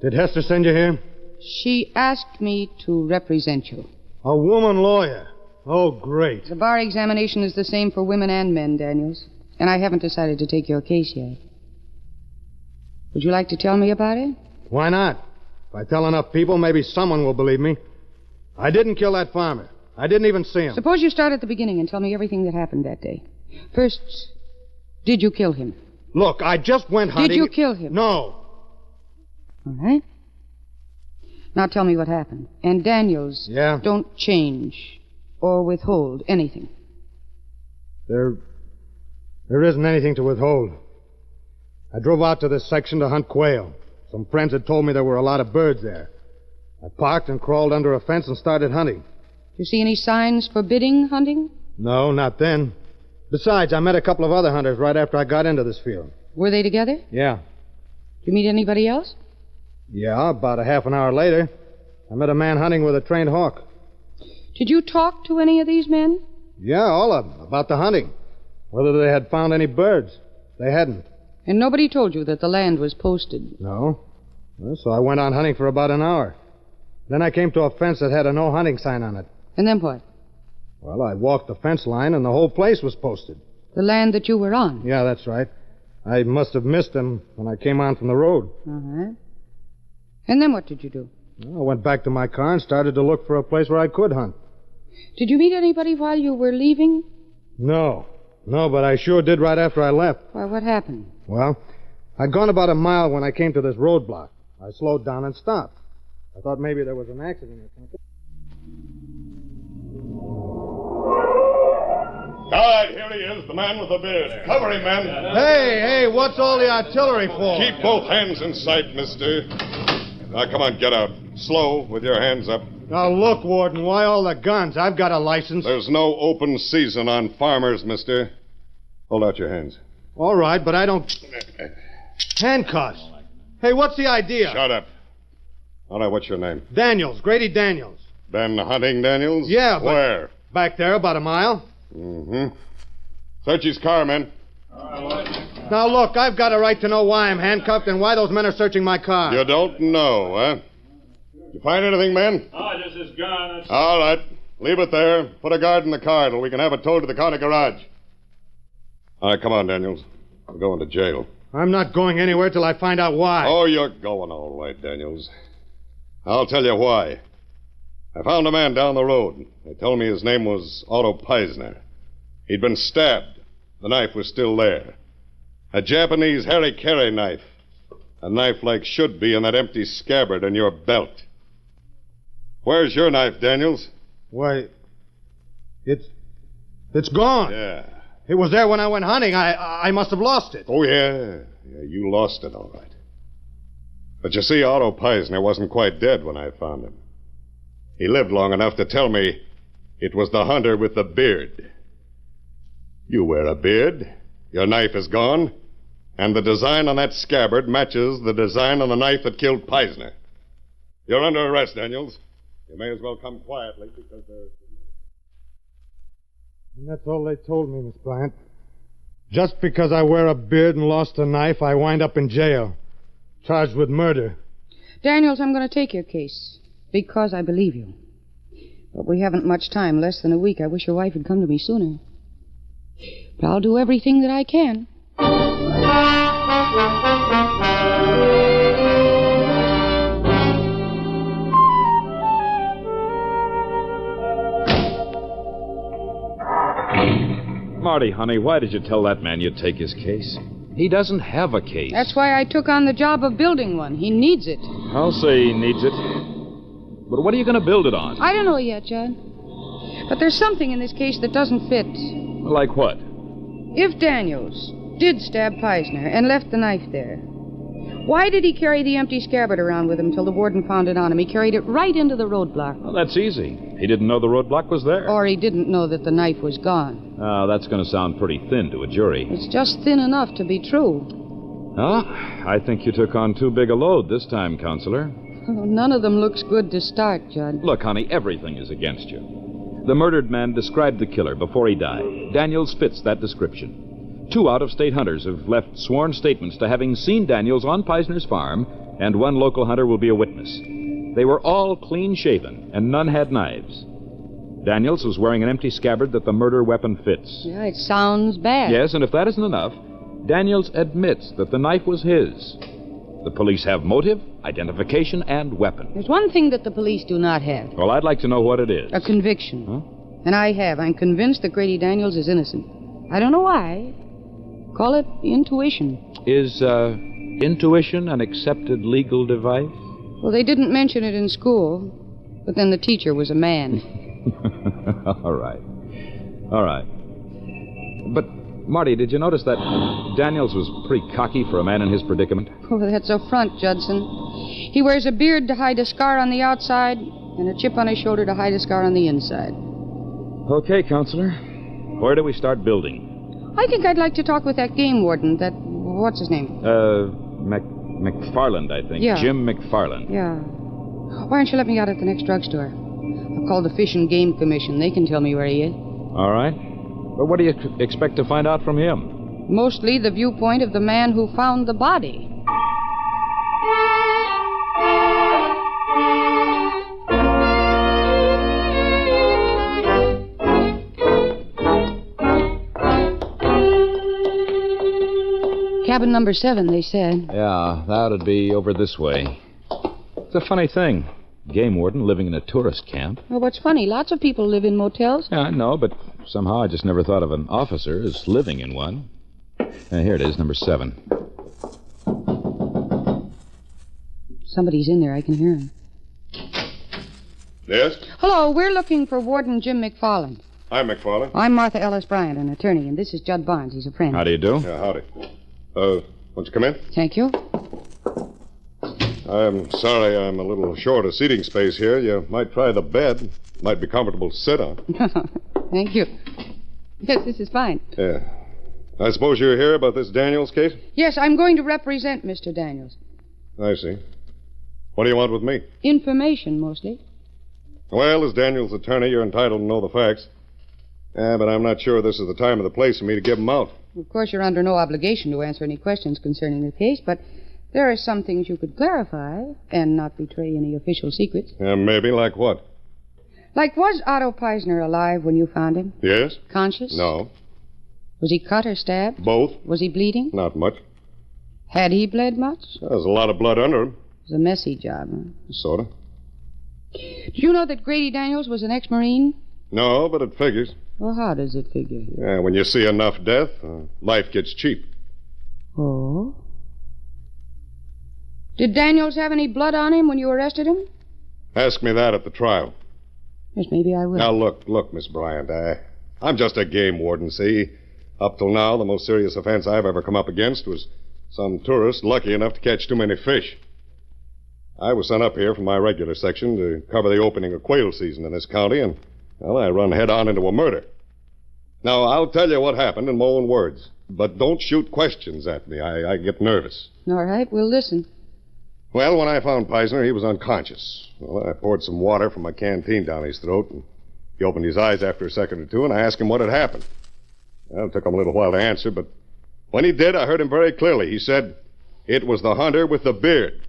Did Hester send you here? She asked me to represent you. A woman lawyer. Oh, great. The bar examination is the same for women and men, Daniels, and I haven't decided to take your case yet. Would you like to tell me about it? Why not? If I tell enough people, maybe someone will believe me. I didn't kill that farmer. I didn't even see him. Suppose you start at the beginning and tell me everything that happened that day. First, did you kill him? Look, I just went hunting. Did you kill him? No. All right. Now tell me what happened. And Daniels, Yeah? don't change or withhold anything. There isn't anything to withhold. I drove out to this section to hunt quail. Some friends had told me there were a lot of birds there. I parked and crawled under a fence and started hunting. You see any signs forbidding hunting? No, not then. Besides, I met a couple of other hunters right after I got into this field. Were they together? Yeah. Did you meet anybody else? Yeah, about a half an hour later, I met a man hunting with a trained hawk. Did you talk to any of these men? Yeah, all of them, about the hunting. Whether they had found any birds. They hadn't. And nobody told you that the land was posted? No. Well, so I went on hunting for about an hour. Then I came to a fence that had a no hunting sign on it. And then what? Well, I walked the fence line and the whole place was posted. The land that you were on? Yeah, that's right. I must have missed them when I came on from the road. Uh-huh. And then what did you do? Well, I went back to my car and started to look for a place where I could hunt. Did you meet anybody while you were leaving? No, but I sure did right after I left. Why, what happened? Well, I'd gone about a mile when I came to this roadblock. I slowed down and stopped. I thought maybe there was an accident or something. All right, here he is, the man with the beard. Cover him, men. Hey, what's all the artillery for? Keep both hands in sight, mister. Now, come on, get out. Slow, with your hands up. Now, look, Warden, why all the guns? I've got a license. There's no open season on farmers, mister. Hold out your hands. All right, but I don't... Handcuffs. Hey, what's the idea? Shut up. All right, what's your name? Daniels, Grady Daniels. Ben Hunting Daniels? Yeah, but... Where? Back there, about a mile. Mm-hmm. Search his car, men. Now, look, I've got a right to know why I'm handcuffed and why those men are searching my car. You don't know, huh? You find anything, men? Oh, just his gun. All right. Leave it there. Put a guard in the car till we can have it towed to the county garage. All right, come on, Daniels. We're going to jail. I'm not going anywhere till I find out why. Oh, you're going all right, Daniels. I'll tell you why. I found a man down the road. They told me his name was Otto Peisner. He'd been stabbed. The knife was still there. A Japanese harikiri knife. A knife like should be in that empty scabbard in your belt. Where's your knife, Daniels? Why, it's gone. Yeah. It was there when I went hunting. I must have lost it. Oh, yeah. Yeah, you lost it, all right. But you see, Otto Peisner wasn't quite dead when I found him. He lived long enough to tell me it was the hunter with the beard. You wear a beard, your knife is gone, and the design on that scabbard matches the design on the knife that killed Peisner. You're under arrest, Daniels. You may as well come quietly because there's... And that's all they told me, Miss Bryant. Just because I wear a beard and lost a knife, I wind up in jail, charged with murder. Daniels, I'm going to take your case because I believe you. But we haven't much time, less than a week. I wish your wife had come to me sooner. But I'll do everything that I can. Marty, honey, why did you tell that man you'd take his case? He doesn't have a case. That's why I took on the job of building one. He needs it. I'll say he needs it. But what are you going to build it on? I don't know yet, Judd. But there's something in this case that doesn't fit. Like what? If Daniels did stab Peisner and left the knife there, why did he carry the empty scabbard around with him till the warden found it on him? He carried it right into the roadblock. Well, that's easy. He didn't know the roadblock was there. Or he didn't know that the knife was gone. That's going to sound pretty thin to a jury. It's just thin enough to be true. Well, I think you took on too big a load this time, Counselor. Oh, none of them looks good to start, Judd. Look, honey, everything is against you. The murdered man described the killer before he died. Daniels fits that description. 2 out-of-state hunters have left sworn statements to having seen Daniels on Peisner's farm, and 1 local hunter will be a witness. They were all clean-shaven, and none had knives. Daniels was wearing an empty scabbard that the murder weapon fits. Yeah, it sounds bad. Yes, and if that isn't enough, Daniels admits that the knife was his. The police have motive, identification, and weapon. There's one thing that the police do not have. Well, I'd like to know what it is. A conviction. Huh? And I have. I'm convinced that Grady Daniels is innocent. I don't know why. Call it intuition. Is intuition an accepted legal device? Well, they didn't mention it in school, but then the teacher was a man. All right. But, Marty, did you notice that Daniels was pretty cocky for a man in his predicament? Oh, that's a front, Judson. He wears a beard to hide a scar on the outside and a chip on his shoulder to hide a scar on the inside. Okay, Counselor. Where do we start building? I think I'd like to talk with that game warden, what's his name? McFarland, I think. Yeah. Jim McFarland. Yeah. Why don't you let me out at the next drugstore? I'll call the Fish and Game Commission. They can tell me where he is. All right. But what do you expect to find out from him? Mostly the viewpoint of the man who found the body. Cabin number 7, they said. Yeah, that'd be over this way. It's a funny thing. Game warden living in a tourist camp. Well, what's funny, lots of people live in motels. Yeah, I know, but somehow I just never thought of an officer as living in one. Here it is, number 7. Somebody's in there. I can hear him. Yes? Hello, we're looking for Warden Jim McFarland. Hi, McFarland. I'm Martha Ellis Bryant, an attorney, and this is Judd Barnes. He's a friend. How do you do? Yeah, howdy. Won't you come in? Thank you. I'm sorry I'm a little short of seating space here. You might try the bed. Might be comfortable to sit on. Thank you. Yes, this is fine. Yeah. I suppose you're here about this Daniels case? Yes, I'm going to represent Mr. Daniels. I see. What do you want with me? Information, mostly. Well, as Daniels' attorney, you're entitled to know the facts. Yeah, but I'm not sure this is the time or the place for me to give them out. Of course, you're under no obligation to answer any questions concerning the case, but there are some things you could clarify and not betray any official secrets. Maybe, like what? Like, was Otto Peisner alive when you found him? Yes? Conscious? No. Was he cut or stabbed? Both. Was he bleeding? Not much. Had he bled much? There's a lot of blood under him. It was a messy job, huh? Sort of. Did you know that Grady Daniels was an ex-Marine? No, but it figures. Well, how does it figure? Yeah, when you see enough death, life gets cheap. Oh? Did Daniels have any blood on him when you arrested him? Ask me that at the trial. Yes, maybe I will. Now, look, Miss Bryant. I'm just a game warden, see? Up till now, the most serious offense I've ever come up against was some tourist lucky enough to catch too many fish. I was sent up here from my regular section to cover the opening of quail season in this county, and, well, I run head on into a murder. Now, I'll tell you what happened in my own words, but don't shoot questions at me. I get nervous. All right, we'll listen. Well, when I found Peisner, he was unconscious. Well, I poured some water from my canteen down his throat, and he opened his eyes after a second or two, and I asked him what had happened. Well, it took him a little while to answer, but when he did, I heard him very clearly. He said, "It was the hunter with the beard."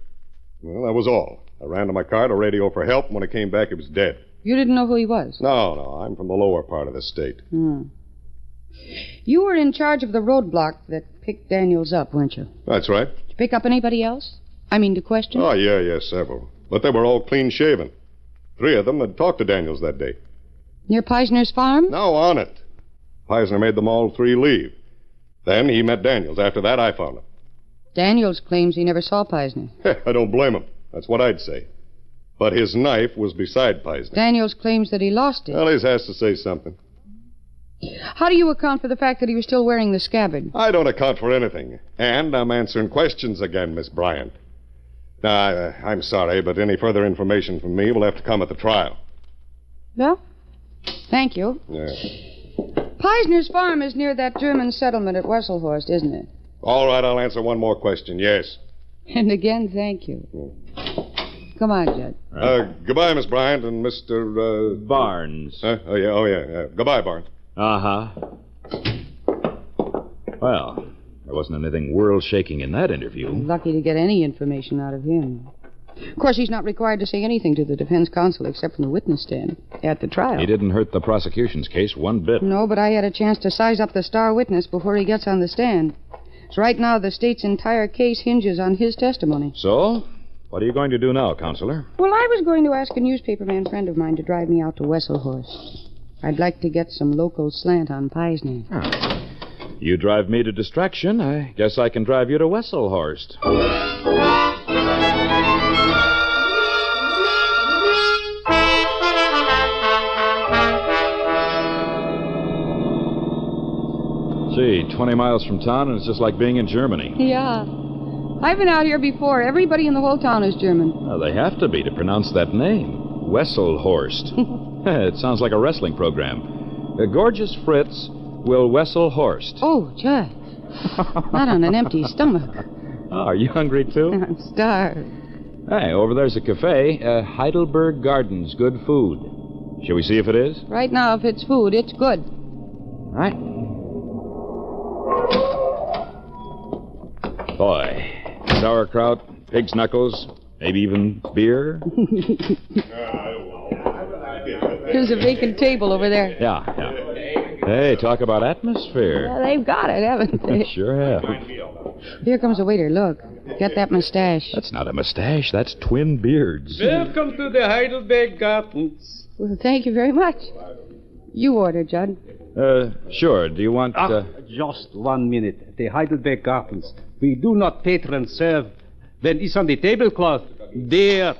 Well, that was all. I ran to my car to radio for help, and when I came back, he was dead. You didn't know who he was? No, I'm from the lower part of the state. You were in charge of the roadblock that picked Daniels up, weren't you? That's right. Did you pick up anybody else? I mean, to question? Oh, yeah, several. But they were all clean-shaven. 3 of them had talked to Daniels that day. Near Peisner's farm? No, on it. Peisner made them all 3 leave. Then he met Daniels. After that, I found him. Daniels claims he never saw Peisner. I don't blame him. That's what I'd say. But his knife was beside Peisner. Daniels claims that he lost it. Well, he has to say something. How do you account for the fact that he was still wearing the scabbard? I don't account for anything. And I'm answering questions again, Miss Bryant. Now, I'm sorry, but any further information from me will have to come at the trial. Well, thank you. Yeah. Peisner's farm is near that German settlement at Wesselhorst, isn't it? All right, I'll answer one more question. Yes. And again, thank you. Come on, Judd. Goodbye, Miss Bryant and Mr. Barnes. Oh, yeah. Goodbye, Barnes. Uh-huh. Well, there wasn't anything world-shaking in that interview. Lucky to get any information out of him. Of course, he's not required to say anything to the defense counsel except from the witness stand at the trial. He didn't hurt the prosecution's case one bit. No, but I had a chance to size up the star witness before he gets on the stand. So right now, the state's entire case hinges on his testimony. So, what are you going to do now, Counselor? Well, I was going to ask a newspaperman friend of mine to drive me out to Wesselhorst. I'd like to get some local slant on Peisner. You drive me to Distraction. I guess I can drive you to Wesselhorst. Gee, 20 miles from town, and it's just like being in Germany. Yeah. I've been out here before. Everybody in the whole town is German. Well, they have to be to pronounce that name. Wesselhorst. It sounds like a wrestling program. Gorgeous Fritz will Wesselhorst. Oh, Judd. Not on an empty stomach. Oh, are you hungry, too? I'm starved. Hey, over there's a cafe. Heidelberg Gardens. Good food. Shall we see if it is? Right now, if it's food, it's good. All right. Boy, sauerkraut, pig's knuckles, maybe even beer. There's a vacant table over there. Yeah. Hey, talk about atmosphere. Yeah, they've got it, haven't they? Sure have. Here comes the waiter. Look. Get that mustache. That's not a mustache. That's twin beards. Welcome to the Heidelberg Gardens. Well, thank you very much. You order, Judd. Sure. Do you want... Just 1 minute. The Heidelberg Gardens. We do not patron serve. When it's on the tablecloth, there.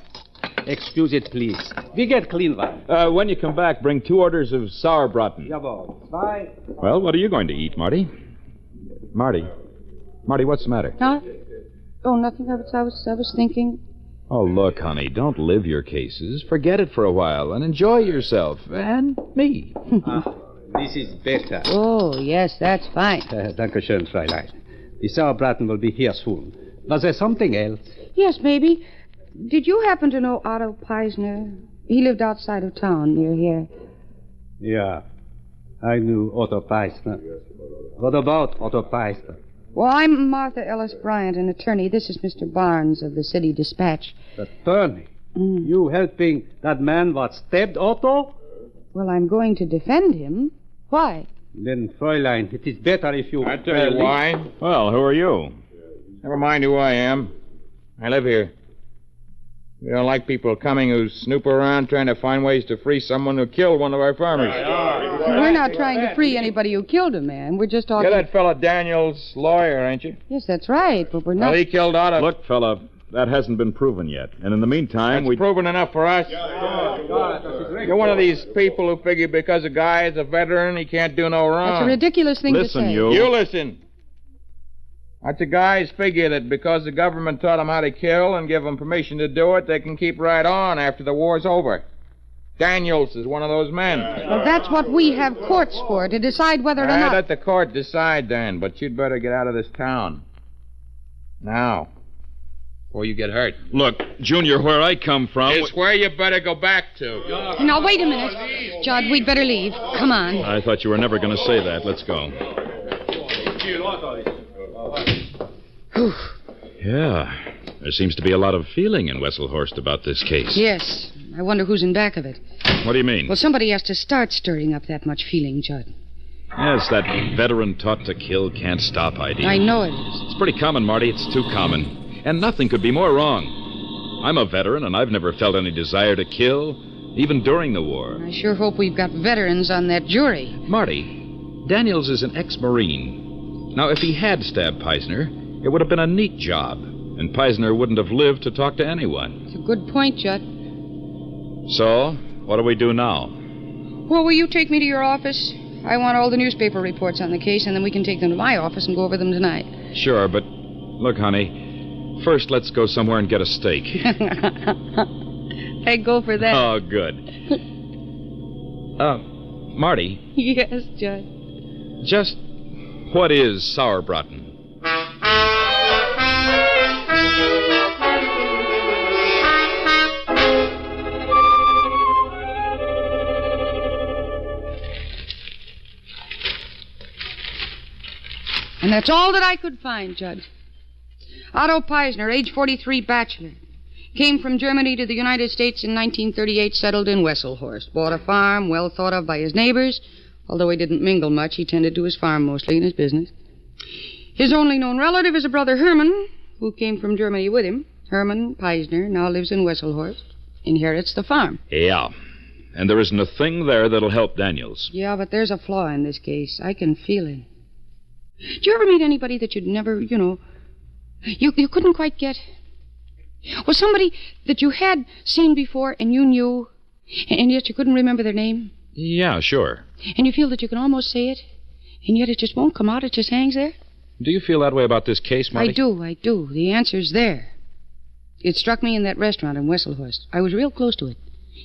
Excuse it, please. We get clean one. When you come back, bring 2 orders of sauerbraten. Jawohl. Bye. Well, what are you going to eat, Marty? Marty, what's the matter? Huh? Oh, nothing. I was thinking. Oh, look, honey, don't live your cases. Forget it for a while and enjoy yourself. And me. This is better. Oh, yes, that's fine. Danke schön, Fräulein. The sauerbraten will be here soon. Was there something else? Yes, maybe. Did you happen to know Otto Peisner? He lived outside of town near here. Yeah, I knew Otto Peisner. What about Otto Peisner? Well, I'm Martha Ellis Bryant, an attorney. This is Mr. Barnes of the City Dispatch. Attorney? You helping that man what stabbed Otto? Well, I'm going to defend him. Why? Then, Fräulein, it is better if you... I'll tell you why. Well, who are you? Never mind who I am. I live here. We don't like people coming who snoop around trying to find ways to free someone who killed one of our farmers. We're not trying to free anybody who killed a man. We're just talking... You're that fella Daniels' lawyer, ain't you? Yes, that's right, but we're not... Well, he killed Otto. Look, fella, that hasn't been proven yet. And in the meantime, That's proven enough for us. You're one of these people who figure because a guy is a veteran, he can't do no wrong. That's a ridiculous thing to say. Listen, you... You listen. That's a guy's figure that because the government taught them how to kill and give them permission to do it, they can keep right on after the war's over. Daniels is one of those men. Well, that's what we have courts for, to decide whether or not... Let the court decide then, but you'd better get out of this town. Now. Before you get hurt. Look, Junior, where I come from... It's where you better go back to. Now, wait a minute. Judd, we'd better leave. Come on. I thought you were never going to say that. Let's go. Yeah. There seems to be a lot of feeling in Wesselhorst about this case. Yes. I wonder who's in back of it. What do you mean? Well, somebody has to start stirring up that much feeling, Judd. Yes, that veteran taught to kill can't stop idea. I know it is. It's pretty common, Marty. It's too common. And nothing could be more wrong. I'm a veteran, and I've never felt any desire to kill, even during the war. I sure hope we've got veterans on that jury. Marty, Daniels is an ex-Marine. Now, if he had stabbed Peisner, it would have been a neat job, and Peisner wouldn't have lived to talk to anyone. It's a good point, Judd. So, what do we do now? Well, will you take me to your office? I want all the newspaper reports on the case, and then we can take them to my office and go over them tonight. Sure, but look, honey, first let's go somewhere and get a steak. I'd go for that. Oh, good. Marty. Yes, Judd. Just what is sauerbraten? And that's all that I could find, Judd. Otto Peisner, age 43, bachelor. Came from Germany to the United States in 1938, settled in Wesselhorst. Bought a farm, well thought of by his neighbors. Although he didn't mingle much, he tended to his farm mostly in his business. His only known relative is a brother Herman, who came from Germany with him. Herman Peisner now lives in Wesselhorst. Inherits the farm. Yeah. And there isn't a thing there that'll help Daniels. Yeah, but there's a flaw in this case. I can feel it. Did you ever meet anybody that you'd never, you couldn't quite get? Was somebody that you had seen before and you knew, and yet you couldn't remember their name? Yeah, sure. And you feel that you can almost say it, and yet it just won't come out, it just hangs there? Do you feel that way about this case, Marty? I do. The answer's there. It struck me in that restaurant in Wesselhorst. I was real close to it.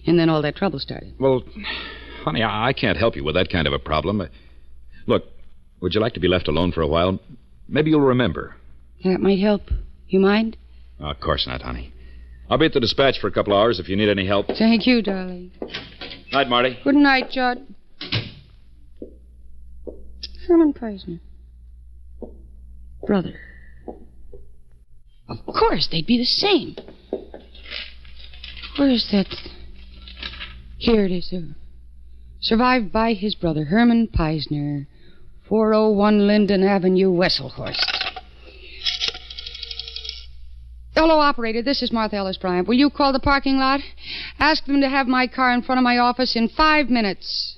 And then all that trouble started. Well, honey, I can't help you with that kind of a problem. Look, would you like to be left alone for a while? Maybe you'll remember. That might help. You mind? Oh, of course not, honey. I'll be at the dispatch for a couple hours if you need any help. Thank you, darling. Night, Marty. Good night, Judd. Herman Peisner. Brother. Of course, they'd be the same. Where's that? Here it is, sir. Survived by his brother, Herman Peisner, 401 Linden Avenue, Wesselhorst. Hello, operator. This is Martha Ellis Bryant. Will you call the parking lot? Ask them to have my car in front of my office in 5 minutes.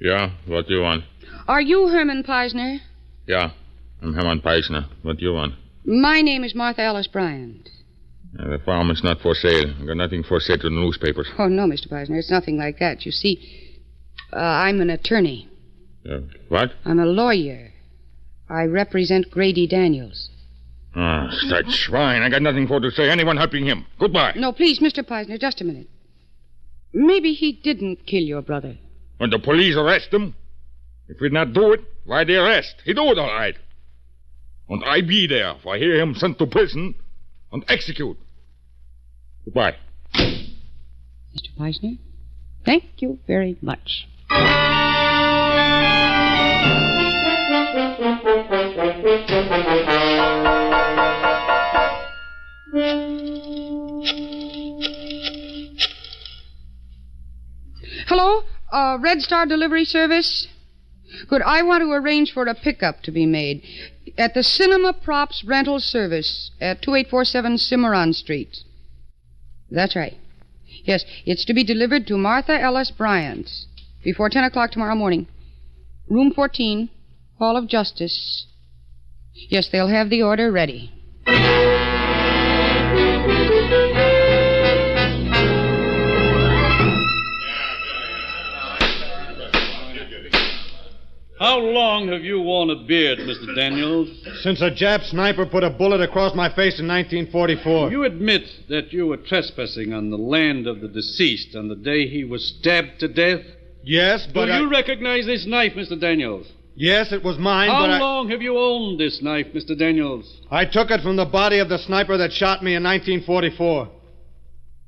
Yeah, what do you want? Are you Herman Peisner? Yeah, I'm Hermann Peisner. What do you want? My name is Martha Ellis Bryant. The farm is not for sale. I got nothing for sale to the newspapers. Oh, no, Mr. Peisner. It's nothing like that. You see, I'm an attorney. What? I'm a lawyer. I represent Grady Daniels. Ah, that swine. I got nothing for to say. Anyone helping him. Goodbye. No, please, Mr. Peisner, just a minute. Maybe he didn't kill your brother. When the police arrest him, if he not do it, why they arrest? He do it all right. And I be there if I hear him sent to prison and execute. Goodbye. Mr. Peisner, thank you very much. Hello? Red Star Delivery Service? Good. I want to arrange for a pickup to be made at the Cinema Props Rental Service at 2847 Cimarron Street. That's right. Yes, it's to be delivered to Martha Ellis Bryant before 10 o'clock tomorrow morning. Room 14, Hall of Justice. Yes, they'll have the order ready. How long have you worn a beard, Mr. Daniels? Since a Jap sniper put a bullet across my face in 1944. You admit that you were trespassing on the land of the deceased on the day he was stabbed to death? Yes, but Do you recognize this knife, Mr. Daniels? Yes, it was mine, How but long have you owned this knife, Mr. Daniels? I took it from the body of the sniper that shot me in 1944.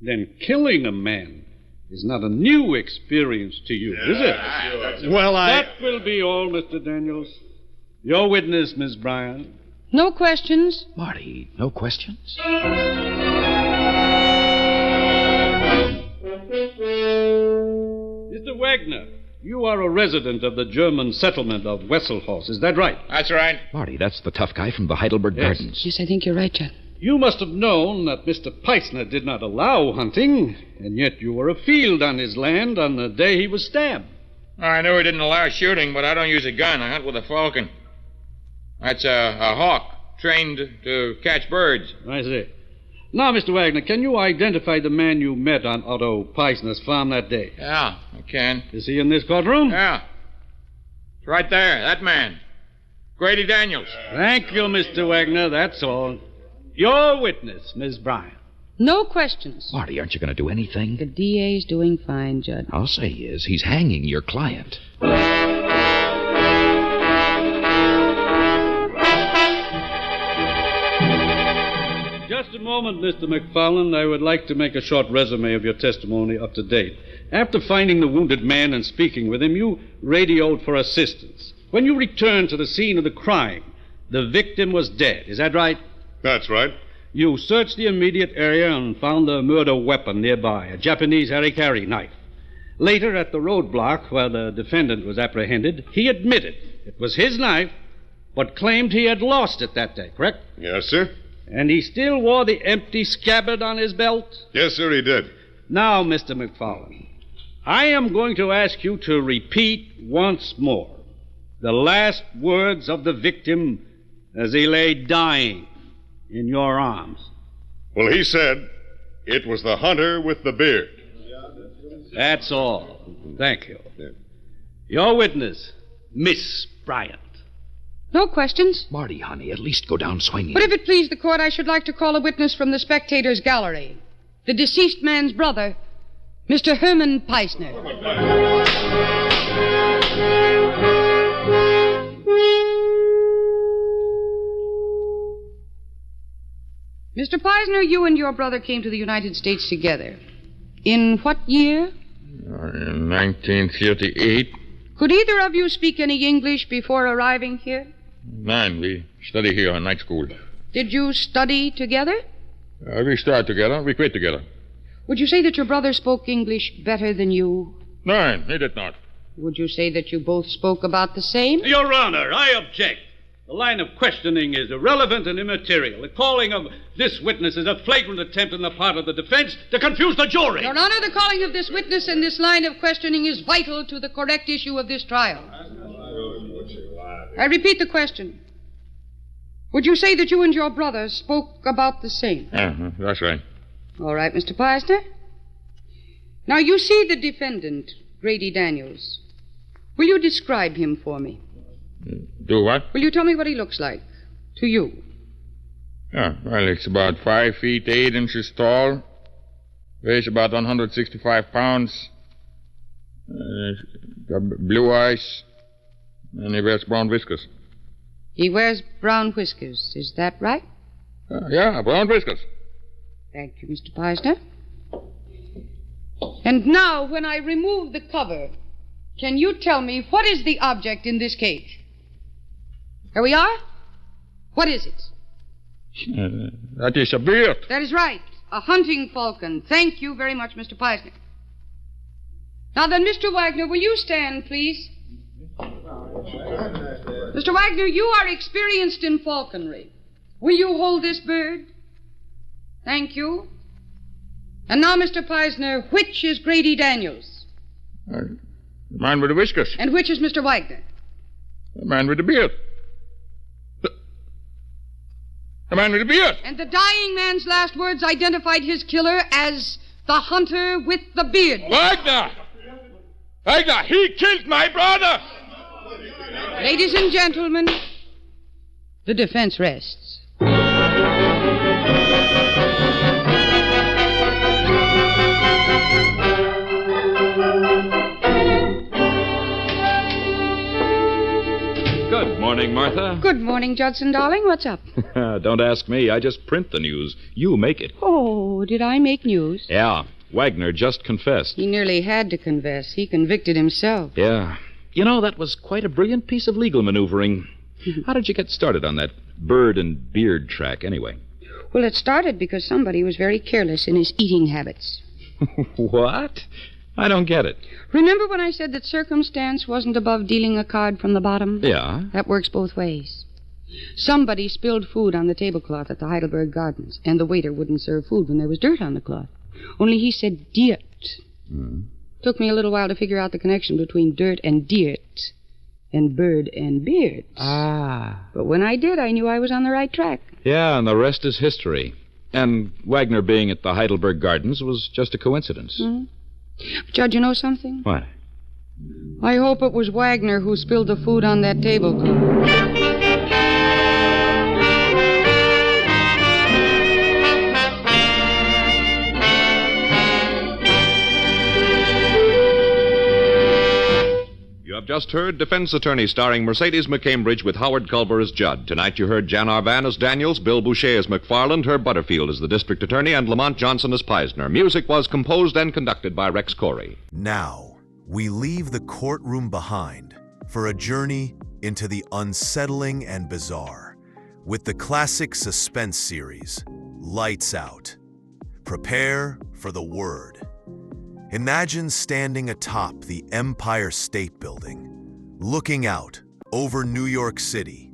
Then killing a man is not a new experience to you, is it? Well, That will be all, Mr. Daniels. Your witness, Miss Bryant. No questions? Marty, no questions? Mr. Wagner, you are a resident of the German settlement of Wesselhaus, is that right? That's right. Marty, that's the tough guy from the Heidelberg Gardens. Yes, I think you're right, John. You must have known that Mr. Peisner did not allow hunting, and yet you were afield on his land on the day he was stabbed. I knew he didn't allow shooting, but I don't use a gun. I hunt with a falcon. That's a hawk trained to catch birds. I see. Now, Mr. Wagner, can you identify the man you met on Otto Peisner's farm that day? Yeah, I can. Is he in this courtroom? Yeah. It's right there, that man. Grady Daniels. Thank you, Mr. Wagner, that's all. Your witness, Miss Bryant. No questions. Marty, aren't you going to do anything? The DA's doing fine, Judd. I'll say he is. He's hanging your client. Just a moment, Mr. McFarland. I would like to make a short resume of your testimony up to date. After finding the wounded man and speaking with him, you radioed for assistance. When you returned to the scene of the crime, the victim was dead. Is that right? That's right. You searched the immediate area and found the murder weapon nearby, a Japanese harikari knife. Later, at the roadblock where the defendant was apprehended, he admitted it was his knife, but claimed he had lost it that day, correct? Yes, sir. And he still wore the empty scabbard on his belt? Yes, sir, he did. Now, Mr. McFarland, I am going to ask you to repeat once more the last words of the victim as he lay dying in your arms. Well, he said it was the hunter with the beard. That's all. Thank you. Your witness, Miss Bryant. No questions? Marty, honey, at least go down swinging. But if it please the court, I should like to call a witness from the spectators' gallery. The deceased man's brother, Mr. Herman Peisner. Mr. Peisner, you and your brother came to the United States together. In what year? In 1938. Could either of you speak any English before arriving here? Nein, we study here in night school. Did you study together? We start together, we quit together. Would you say that your brother spoke English better than you? Nein, he did not. Would you say that you both spoke about the same? Your Honor, I object. The line of questioning is irrelevant and immaterial. The calling of this witness is a flagrant attempt on the part of the defense to confuse the jury. Your Honor, the calling of this witness and this line of questioning is vital to the correct issue of this trial. I repeat the question. Would you say that you and your brother spoke about the same? That's right. All right, Mr. Peisner. Now, you see the defendant, Grady Daniels. Will you describe him for me? Do what? Will you tell me what he looks like to you? Yeah, well, it's about 5 feet 8 inches tall. Weighs about 165 pounds. Got blue eyes. And he wears brown whiskers. He wears brown whiskers. Is that right? Yeah, brown whiskers. Thank you, Mr. Peisner. And now, when I remove the cover, can you tell me what is the object in this cage? Here we are. What is it? That is a beard. That is right. A hunting falcon. Thank you very much, Mr. Peisner. Now then, Mr. Wagner, will you stand, please? Mr. Wagner, you are experienced in falconry. Will you hold this bird? Thank you. And now, Mr. Peisner, which is Grady Daniels? The man with the whiskers. And which is Mr. Wagner? The man with the beard. The man with the beard. And the dying man's last words identified his killer as the hunter with the beard. Wagner! Wagner, he killed my brother! Ladies and gentlemen, the defense rests. Good morning, Martha. Good morning, Judson, darling. What's up? Don't ask me. I just print the news. You make it. Oh, did I make news? Yeah. Wagner just confessed. He nearly had to confess. He convicted himself. Yeah. You know, that was quite a brilliant piece of legal maneuvering. How did you get started on that bird and beard track, anyway? Well, it started because somebody was very careless in his eating habits. What? I don't get it. Remember when I said that circumstance wasn't above dealing a card from the bottom? Yeah. That works both ways. Somebody spilled food on the tablecloth at the Heidelberg Gardens, and the waiter wouldn't serve food when there was dirt on the cloth. Only he said dirt. Took me a little while to figure out the connection between dirt and dirt and bird and beard. Ah. But when I did, I knew I was on the right track. Yeah, and the rest is history. And Wagner being at the Heidelberg Gardens was just a coincidence. Judge, you know something? What? I hope it was Wagner who spilled the food on that tablecloth. You have just heard Defense Attorney starring Mercedes McCambridge with Howard Culver as Judd. Tonight you heard Jan Arvan as Daniels, Bill Boucher as McFarland, Herb Butterfield as the District Attorney, and Lamont Johnson as Peisner. Music was composed and conducted by Rex Corey. Now, we leave the courtroom behind for a journey into the unsettling and bizarre with the classic suspense series, Lights Out. Prepare for the word. Imagine standing atop the Empire State Building, looking out over New York City,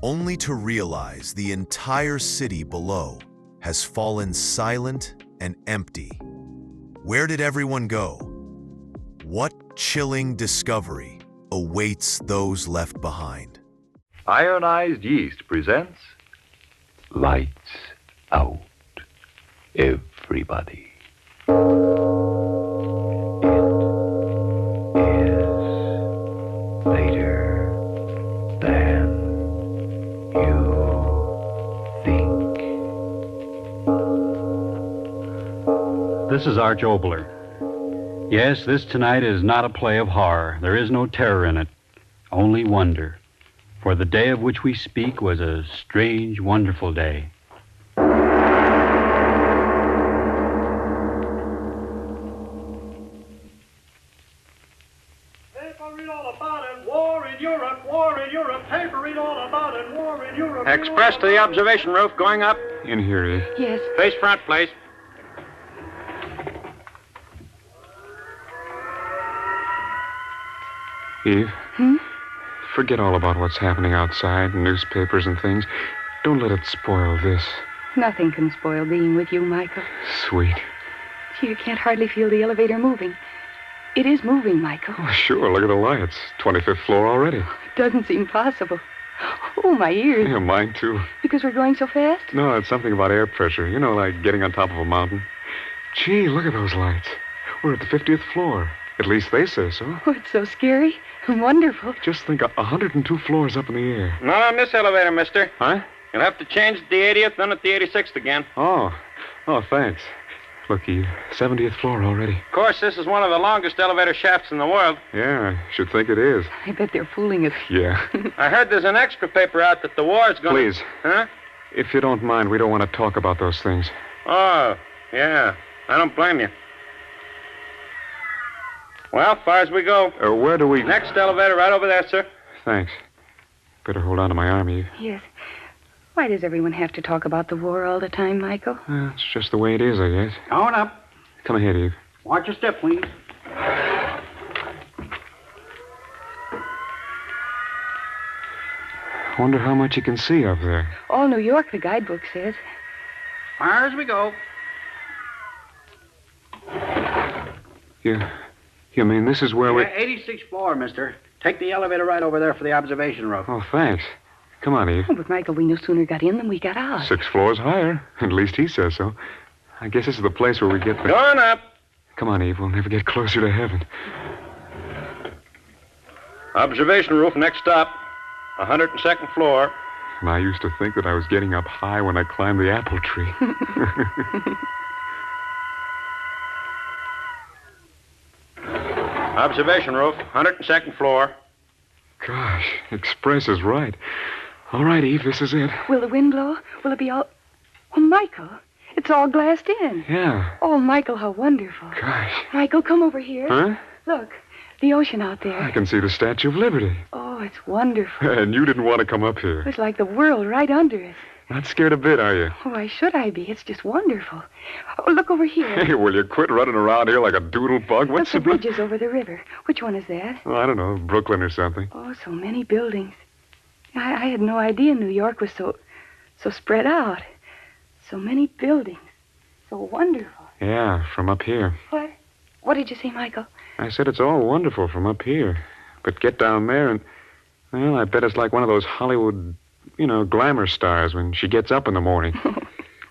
only to realize the entire city below has fallen silent and empty. Where did everyone go? What chilling discovery awaits those left behind? Ironized Yeast presents Lights Out. Everybody. Later than you think. This is Arch Obler. Yes, this tonight is not a play of horror. There is no terror in it, only wonder. For the day of which we speak was a strange, wonderful day. Express to the observation roof, going up. In here, Eve. Yes. Face front, please. Eve, Hmm? forget all about what's happening outside, newspapers and things. Don't let it spoil this. Nothing can spoil being with you, Michael. Sweet. You can't hardly feel the elevator moving. It is moving, Michael. Oh, sure, look at the lights. 25th floor already. It doesn't seem possible. Oh, my ears. Yeah, mine too. Because we're going so fast? No, it's something about air pressure. You know, like getting on top of a mountain. Gee, look at those lights. We're at the 50th floor. At least they say so. Oh, it's so scary and wonderful. Just think, 102 floors up in the air. Not on this elevator, mister. Huh? You'll have to change at the 80th, then at the 86th again. Oh, thanks. Look, Eve, 70th floor already. Of course, this is one of the longest elevator shafts in the world. Yeah, should think it is. I bet they're fooling us. Yeah. I heard there's an extra paper out that the war's going Please. Huh? If you don't mind, we don't want to talk about those things. Oh, yeah. I don't blame you. Well, far as we go. Where do we... Next elevator right over there, sir. Thanks. Better hold on to my arm, Eve. Yes. Why does everyone have to talk about the war all the time, Michael? It's just the way it is, I guess. On up. Come ahead, Eve. Watch your step, please. Wonder how much you can see up there. All New York, the guidebook says. Far as we go. You mean this is where we... 86th floor, mister. Take the elevator right over there for the observation room. Oh, thanks. Come on, Eve. Oh, but, Michael, we no sooner got in than we got out. 6 floors higher. At least he says so. I guess this is the place where we get the... Going up. Come on, Eve. We'll never get closer to heaven. Observation roof, next stop. 102nd floor. And I used to think that I was getting up high when I climbed the apple tree. Observation roof, 102nd floor. Gosh, Express is right. All right, Eve, this is it. Will the wind blow? Will it be all... Oh, Michael, it's all glassed in. Yeah. Oh, Michael, how wonderful. Gosh. Michael, come over here. Huh? Look, the ocean out there. I can see the Statue of Liberty. Oh, it's wonderful. And you didn't want to come up here. It's like the world right under us. Not scared a bit, are you? Oh, why should I be? It's just wonderful. Oh, look over here. Hey, will you quit running around here like a doodle bug? What's the bridges over the river. Which one is that? Oh, I don't know, Brooklyn or something. Oh, so many buildings. I had no idea New York was so spread out. So many buildings. So wonderful. Yeah, from up here. What? What did you say, Michael? I said it's all wonderful from up here. But get down there and, well, I bet it's like one of those Hollywood, glamour stars when she gets up in the morning.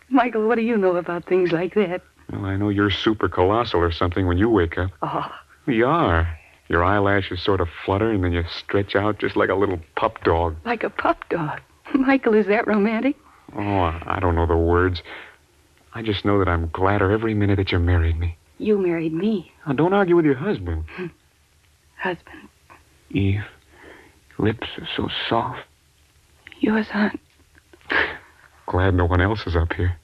Michael, what do you know about things like that? Well, I know you're super colossal or something when you wake up. Oh. You are. Your eyelashes sort of flutter and then you stretch out just like a little pup dog. Like a pup dog? Michael, is that romantic? Oh, I don't know the words. I just know that I'm gladder every minute that you married me. You married me. Now, don't argue with your husband. Husband? Eve, lips are so soft. Yours aren't. Glad no one else is up here.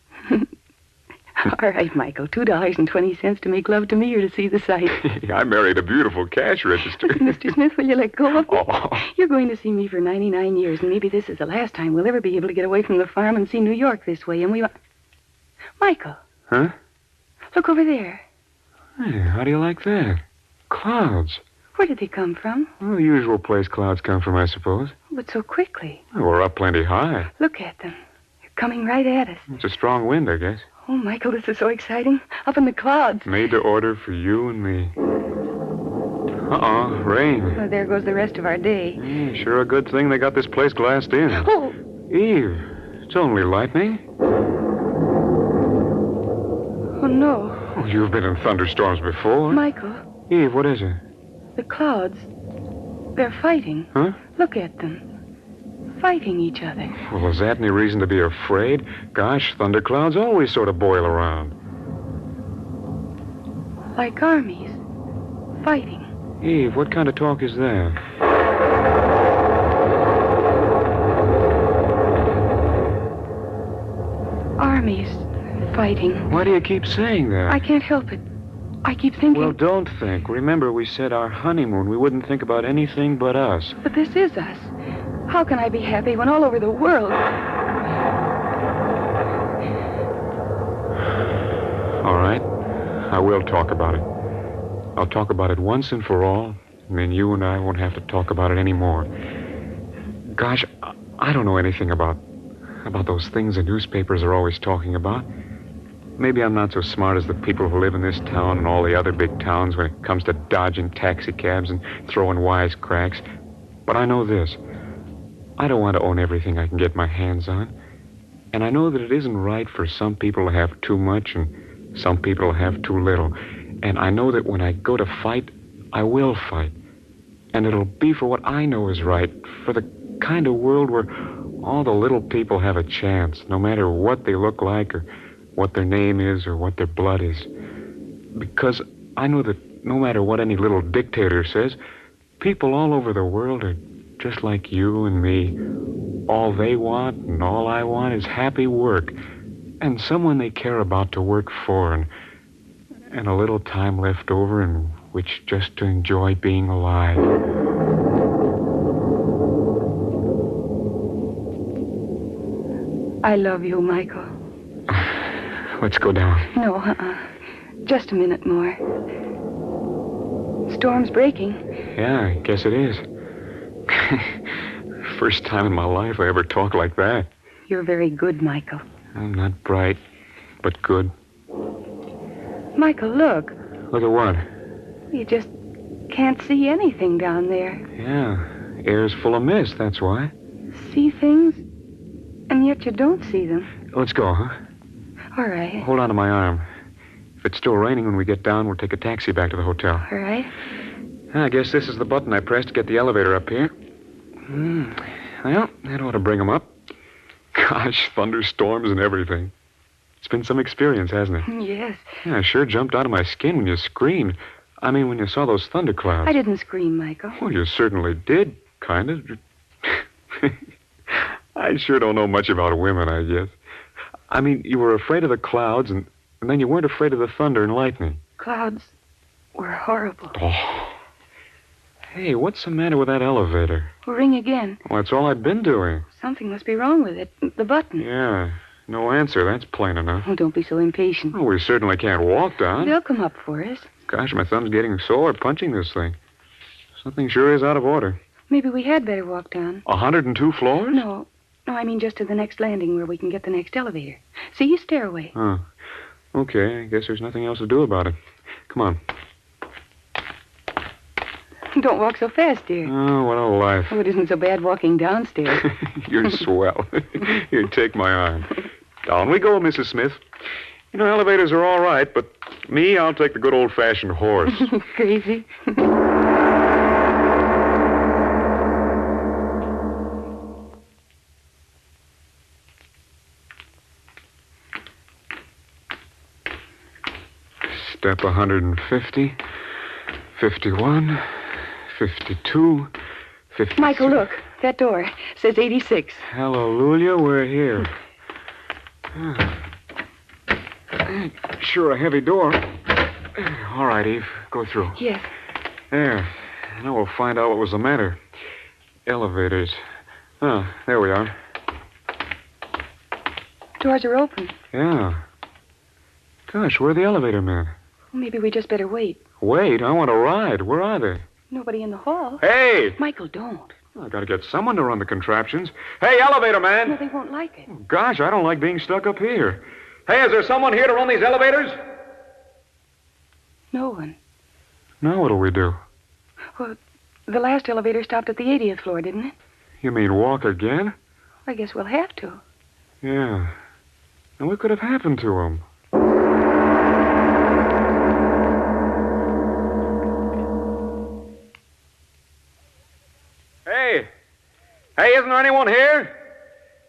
All right, Michael. $2.20 to make love to me or to see the sight. I married a beautiful cash register. Mr. Smith, will you let go of me? Oh. You're going to see me for 99 years, and maybe this is the last time we'll ever be able to get away from the farm and see New York this way, and we... Michael. Huh? Look over there. Hey, how do you like that? Clouds. Where did they come from? Well, the usual place clouds come from, I suppose. But so quickly. Well, we're up plenty high. Look at them. They're coming right at us. It's a strong wind, I guess. Oh, Michael, this is so exciting. Up in the clouds. Made to order for you and me. Uh-oh, rain. Oh, there goes the rest of our day. Sure a good thing they got this place glassed in. Oh! Eve, it's only lightning. Oh, no. Oh, you've been in thunderstorms before. Michael. Eve, what is it? The clouds. They're fighting. Huh? Look at them. Fighting each other. Well, is that any reason to be afraid? Gosh, thunderclouds always sort of boil around. Like armies. Fighting. Eve, what kind of talk is that? Armies. Fighting. Why do you keep saying that? I can't help it. I keep thinking... Well, don't think. Remember, we said our honeymoon, we wouldn't think about anything but us. But this is us. How can I be happy when all over the world... All right. I will talk about it. I'll talk about it once and for all, and then you and I won't have to talk about it anymore. Gosh, I don't know anything about those things the newspapers are always talking about. Maybe I'm not so smart as the people who live in this town and all the other big towns when it comes to dodging taxicabs and throwing wisecracks. But I know this. I don't want to own everything I can get my hands on. And I know that it isn't right for some people to have too much and some people to have too little. And I know that when I go to fight, I will fight. And it'll be for what I know is right, for the kind of world where all the little people have a chance, no matter what they look like or what their name is or what their blood is. Because I know that no matter what any little dictator says, people all over the world are just like you and me. All they want and all I want is happy work and someone they care about to work for and a little time left over in which just to enjoy being alive. I love you, Michael. Let's go down. No, just a minute more. Storm's breaking. Yeah, I guess it is. First time in my life I ever talk like that. You're very good, Michael. I'm not bright, but good. Michael, look. Look at what? You just can't see anything down there. Yeah, air's full of mist, that's why. See things, and yet you don't see them. Let's go, huh? All right. Hold on to my arm. If it's still raining when we get down, we'll take a taxi back to the hotel. All right. I guess this is the button I pressed to get the elevator up here. Well, that ought to bring them up. Gosh, thunderstorms and everything. It's been some experience, hasn't it? Yes. Yeah, I sure jumped out of my skin when you screamed. I mean, when you saw those thunderclouds. I didn't scream, Michael. Well, you certainly did, kind of. I sure don't know much about women, I guess. I mean, you were afraid of the clouds, and then you weren't afraid of the thunder and lightning. Clouds were horrible. Oh. Hey, what's the matter with that elevator? Ring again. Well, that's all I've been doing. Something must be wrong with it. The button. Yeah, no answer. That's plain enough. Oh, don't be so impatient. Well, we certainly can't walk down. They'll come up for us. Gosh, my thumb's getting sore punching this thing. Something sure is out of order. Maybe we had better walk down. 102 floors? No, I mean just to the next landing where we can get the next elevator. See your stairway. Oh. Okay, I guess there's nothing else to do about it. Come on. Don't walk so fast, dear. Oh, what a life. Oh, it isn't so bad walking downstairs. You're swell. Here, take my arm. Down we go, Mrs. Smith. You know, elevators are all right, but me, I'll take the good old-fashioned horse. Crazy. Step 150, 51, 52, 53. Michael, look. That door says 86. Hallelujah, we're here. Sure a heavy door. All right, Eve, go through. Yes. There. Now we'll find out what was the matter. Elevators. Oh, there we are. Doors are open. Yeah. Gosh, where are the elevator men? Maybe we just better wait. Wait, I want to ride. Where are they? Nobody in the hall. Hey! Michael, don't. I gotta get someone to run the contraptions. Hey, elevator man! No, they won't like it. Gosh, I don't like being stuck up here. Hey, is there someone here to run these elevators? No one. Now what'll we do? Well, the last elevator stopped at the 80th floor, didn't it? You mean walk again? I guess we'll have to. Yeah. And what could have happened to him? Hey, isn't there anyone here?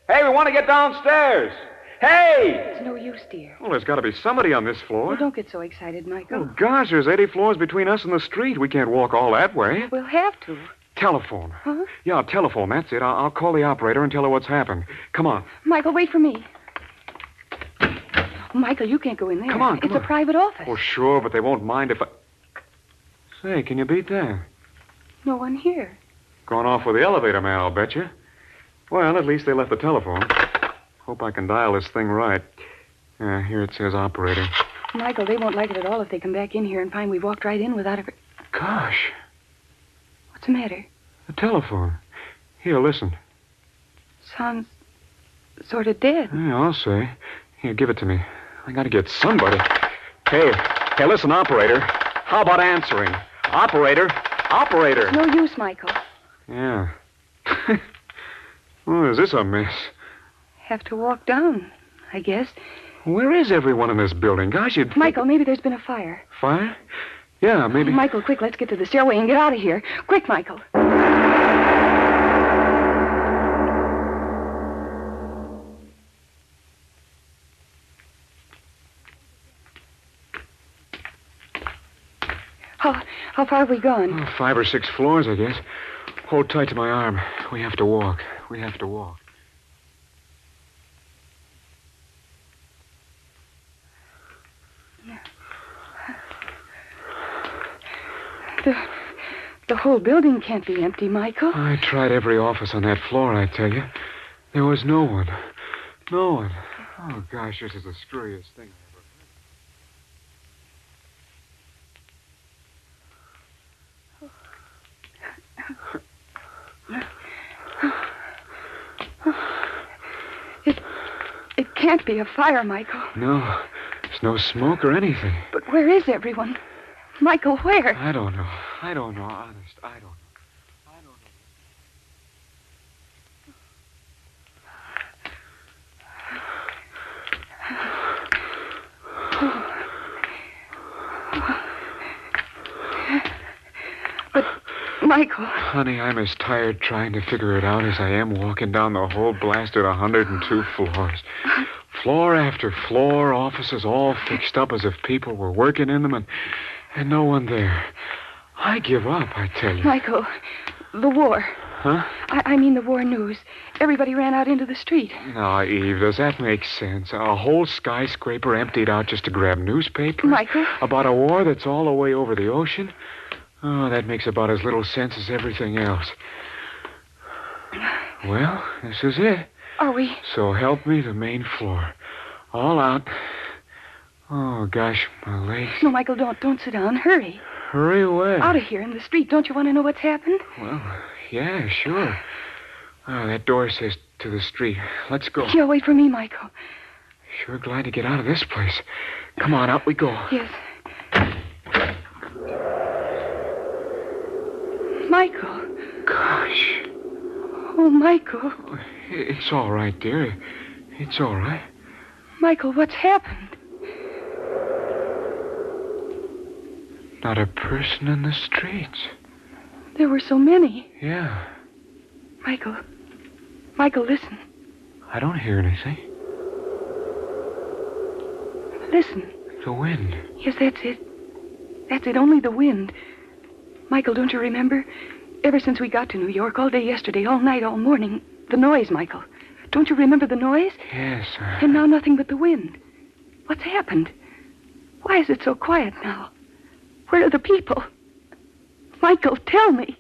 Hey, we want to get downstairs. Hey! It's no use, dear. Well, there's got to be somebody on this floor. Well, don't get so excited, Michael. Oh, gosh, there's 80 floors between us and the street. We can't walk all that way. We'll have to. Telephone. Huh? Yeah, telephone. That's it. I'll call the operator and tell her what's happened. Come on. Michael, wait for me. Michael, you can't go in there. Come on. It's a private office. Oh, sure, but they won't mind if I... Say, can you beat that? No one here. Gone off with the elevator man, I'll bet you. Well, at least they left the telephone. Hope I can dial this thing right. Here it says operator. Michael, they won't like it at all if they come back in here and find we walked right in without a... Gosh, What's the matter? the telephone. Here, listen. Sounds sort of dead. Yeah, I'll say. Here, give it to me. I gotta get somebody. Hey, listen, operator. How about answering? Operator! It's no use, Michael. Yeah. Oh, is this a mess? Have to walk down, I guess. Where is everyone in this building? Gosh, you'd... Michael, maybe there's been a fire. Fire? Yeah, maybe... Michael, quick, let's get to the stairway and get out of here. Quick, Michael. How far have we gone? Oh, 5 or 6 floors, I guess. Hold tight to my arm. We have to walk. The whole building can't be empty, Michael. I tried every office on that floor, I tell you. There was no one. No one. Oh, gosh, this is the screwiest thing It can't be a fire, Michael. No, there's no smoke or anything. But where is everyone? Michael, where? I don't know. Honest, I don't know. But, Michael... Honey, I'm as tired trying to figure it out as I am walking down the whole blasted 102 floors. Floor after floor, offices all fixed up as if people were working in them and no one there. I give up, I tell you. Michael, the war. Huh? I mean the war news. Everybody ran out into the street. Now, Eve, does that make sense? A whole skyscraper emptied out just to grab newspapers? Michael? About a war that's all the way over the ocean? Oh, that makes about as little sense as everything else. Well, this is it. Are we? So help me, the main floor. All out. Oh, gosh, my legs. No, Michael, don't sit down. Hurry. Hurry away. Out of here in the street. Don't you want to know what's happened? Well, yeah, sure. Oh, that door says to the street. Let's go. Here, wait for me, Michael. Sure glad to get out of this place. Come on, out we go. Yes. Michael. Gosh. Oh, Michael. It's all right, dear. It's all right. Michael, what's happened? Not a person in the streets. There were so many. Yeah. Michael, listen. I don't hear anything. Listen. The wind. Yes, that's it. That's it, only the wind. Michael, don't you remember? Ever since we got to New York, all day yesterday, all night, all morning, the noise, Michael. Don't you remember the noise? Yes, And now nothing but the wind. What's happened? Why is it so quiet now? Where are the people? Michael, tell me.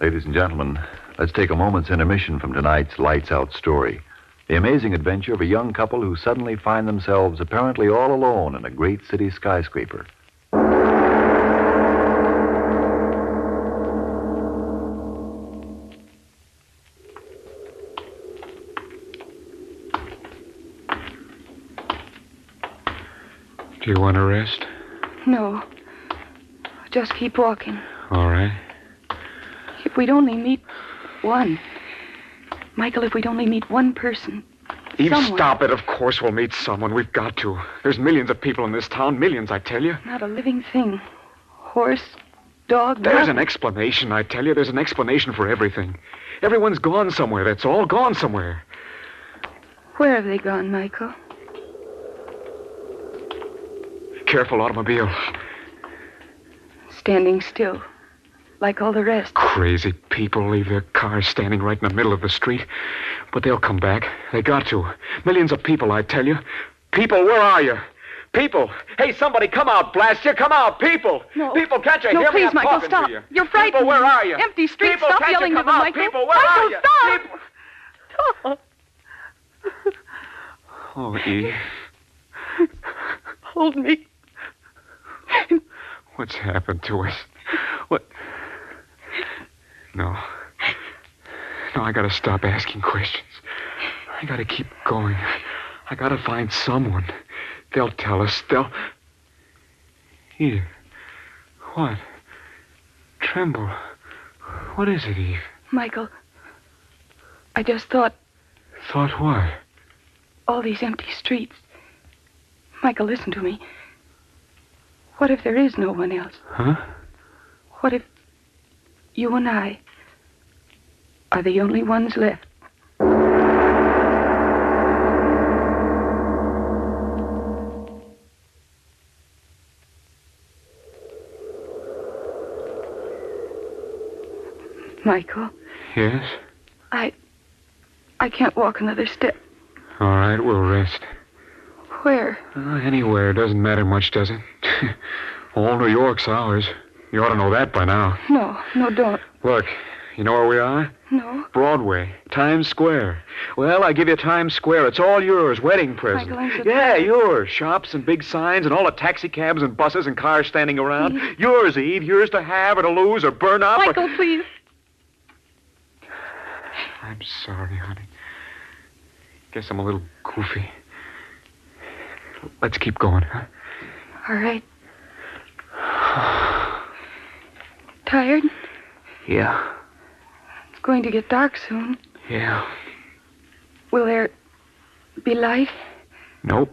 Ladies and gentlemen, let's take a moment's intermission from tonight's Lights Out story. The amazing adventure of a young couple who suddenly find themselves apparently all alone in a great city skyscraper. Do you want to rest? No. Just keep walking. All right. If we'd only meet one. Michael, if we'd only meet one person. Eve, Someone. stop it. Of course we'll meet someone. We've got to. There's millions of people in this town. Millions, I tell you. Not a living thing. Horse, dog, There's nothing. an explanation, I tell you. There's an explanation for everything. Everyone's gone somewhere. That's all. Gone somewhere. Where have they gone, Michael? Careful, automobile. Standing still. Like all the rest. Crazy people leave their cars standing right in the middle of the street. But they'll come back. They got to. Millions of people, I tell you. People, where are you? People! Hey, somebody, come out, blast you! Come out, people! No. People, can't you No, hear me? please, I'm Michael, talking stop. to you. You're frightening People, where me. are you? Empty streets, People, stop can't yelling you at come them, out? Michael. People, where Michael, are you? stop! People- Oh, Eve. Hold me. What's happened to us? What? No. No, I gotta stop asking questions. I gotta keep going. I gotta find someone. They'll tell us. Edith. What? Tremble. What is it, Eve? Michael, I just thought Thought what? all these empty streets. Michael, listen to me. What if there is no one else? Huh? What if you and I are the only ones left? Michael, Yes? I can't walk another step. All right, we'll rest. Where? Anywhere. Doesn't matter much, does it? All New York's ours. You ought to know that by now. No, don't. Look, you know where we are? No. Broadway. Times Square. Well, I give you Times Square. It's all yours. Wedding present. Michael, I'm so Yeah, tired. yours. Shops and big signs and all the taxi cabs and buses and cars standing around. Yours, Eve. Yours to have or to lose or burn up. Michael, please. I'm sorry, honey. Guess I'm a little goofy. Let's keep going, huh? All right. Tired? Yeah. It's going to get dark soon. Yeah. Will there be light? Nope.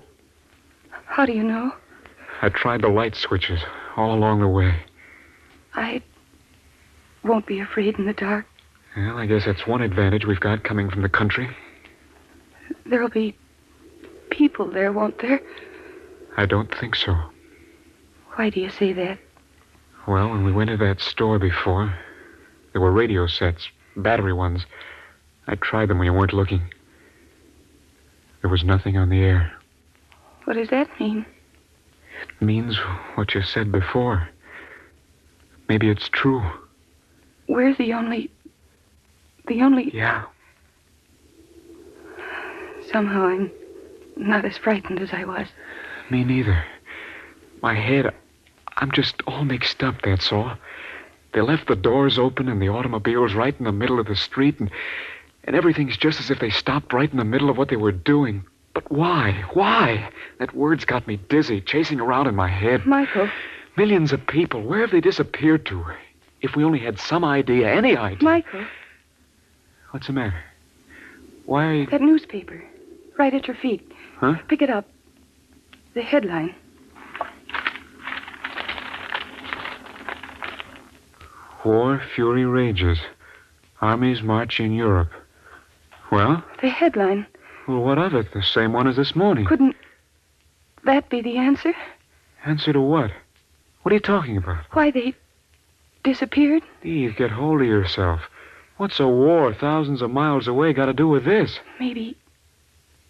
How do you know? I tried the light switches all along the way. I won't be afraid in the dark. Well, I guess that's one advantage we've got coming from the country. There'll be people there, won't there? I don't think so. Why do you say that? Well, when we went to that store before, there were radio sets, battery ones. I tried them when you weren't looking. There was nothing on the air. What does that mean? It means what you said before. Maybe it's true. We're the only... Yeah. Somehow I'm not as frightened as I was. Me neither. My head, I'm just all mixed up, that's all. They left the doors open and the automobiles right in the middle of the street, and everything's just as if they stopped right in the middle of what they were doing. But why? Why? That word's got me dizzy, chasing around in my head. Michael. Millions of people. Where have they disappeared to? If we only had some idea, any idea. Michael. What's the matter? Why? That newspaper. Right at your feet. Huh? Pick it up. The headline. War fury rages. Armies march in Europe. Well? The headline. Well, what of it? The same one as this morning. Couldn't that be the answer? Answer to what? What are you talking about? Why they disappeared? Eve, get hold of yourself. What's a war thousands of miles away got to do with this? Maybe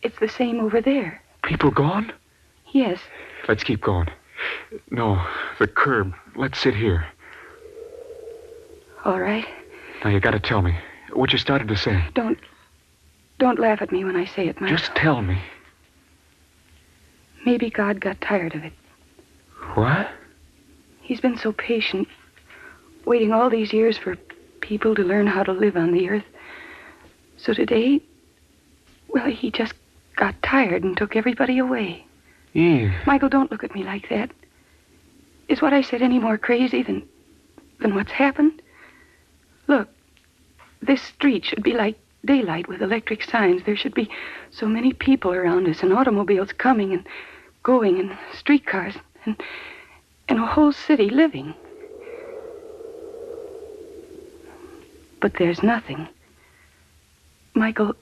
it's the same over there. People gone? Yes. Let's keep going. No, the curb. Let's sit here. All right. Now, you got to tell me what you started to say. Don't laugh at me when I say it, Michael. Just tell me. Maybe God got tired of it. What? He's been so patient, waiting all these years for people to learn how to live on the earth. So today, well, he just got tired and took everybody away. Eve. Michael, don't look at me like that. Is what I said any more crazy than what's happened? Look, this street should be like daylight with electric signs. There should be so many people around us and automobiles coming and going and streetcars and a whole city living. But there's nothing. Michael,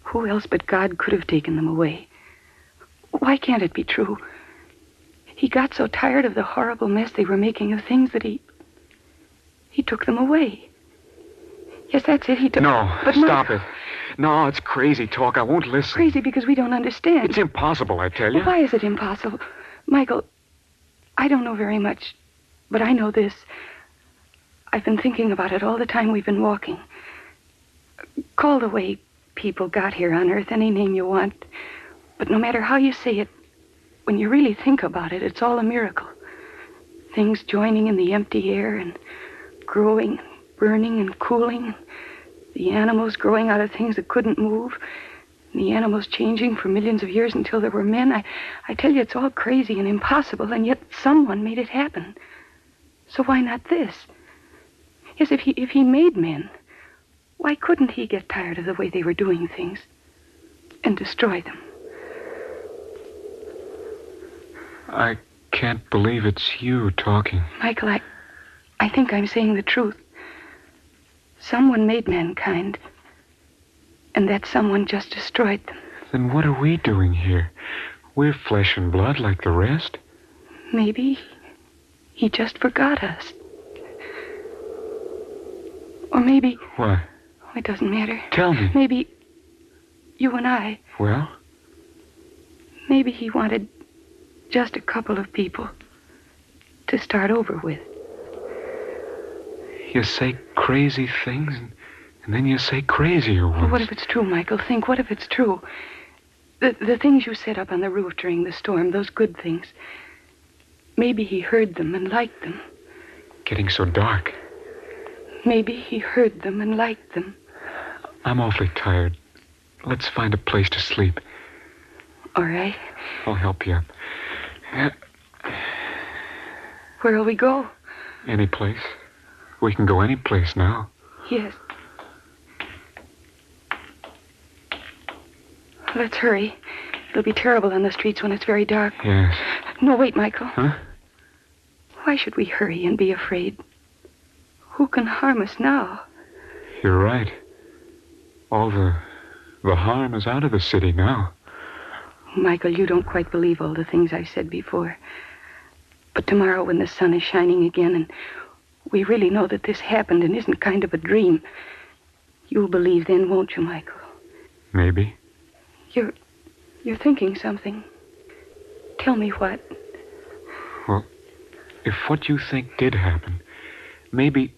who else but God could have taken them away? Why can't it be true? He got so tired of the horrible mess they were making of things that he took them away. Yes, that's it. He took... No, but stop it. No, it's crazy talk. I won't listen. Crazy because we don't understand. It's impossible, I tell you. Well, why is it impossible? Michael, I don't know very much, but I know this. I've been thinking about it all the time we've been walking. Call the way people got here on Earth any name you want. But no matter how you say it, when you really think about it, it's all a miracle. Things joining in the empty air and growing, burning and cooling. The animals growing out of things that couldn't move. And the animals changing for millions of years until there were men. I tell you, it's all crazy and impossible, and yet someone made it happen. So why not this? Yes, if he made men, why couldn't he get tired of the way they were doing things and destroy them? I can't believe it's you talking. Michael, I think I'm saying the truth. Someone made mankind, and that someone just destroyed them. Then what are we doing here? We're flesh and blood like the rest. Maybe he just forgot us. Or maybe... What? Oh, it doesn't matter. Tell me. Maybe you and I... Well? Maybe he wanted just a couple of people to start over with. You say crazy things, and then you say crazier ones. Well, what if it's true, Michael? Think, what if it's true? The things you said up on the roof during the storm, those good things. Maybe he heard them and liked them. Getting so dark. Maybe he heard them and liked them. I'm awfully tired. Let's find a place to sleep. All right. I'll help you up. Where'll we go? Any place. We can go any place now. Yes. Let's hurry. It'll be terrible on the streets when it's very dark. Yes. No, wait, Michael. Huh? Why should we hurry and be afraid? Who can harm us now? You're right. All the harm is out of the city now. Michael, you don't quite believe all the things I said before. But tomorrow when the sun is shining again and we really know that this happened and isn't kind of a dream, you'll believe then, won't you, Michael? Maybe. You're thinking something. Tell me what. Well, if what you think did happen, maybe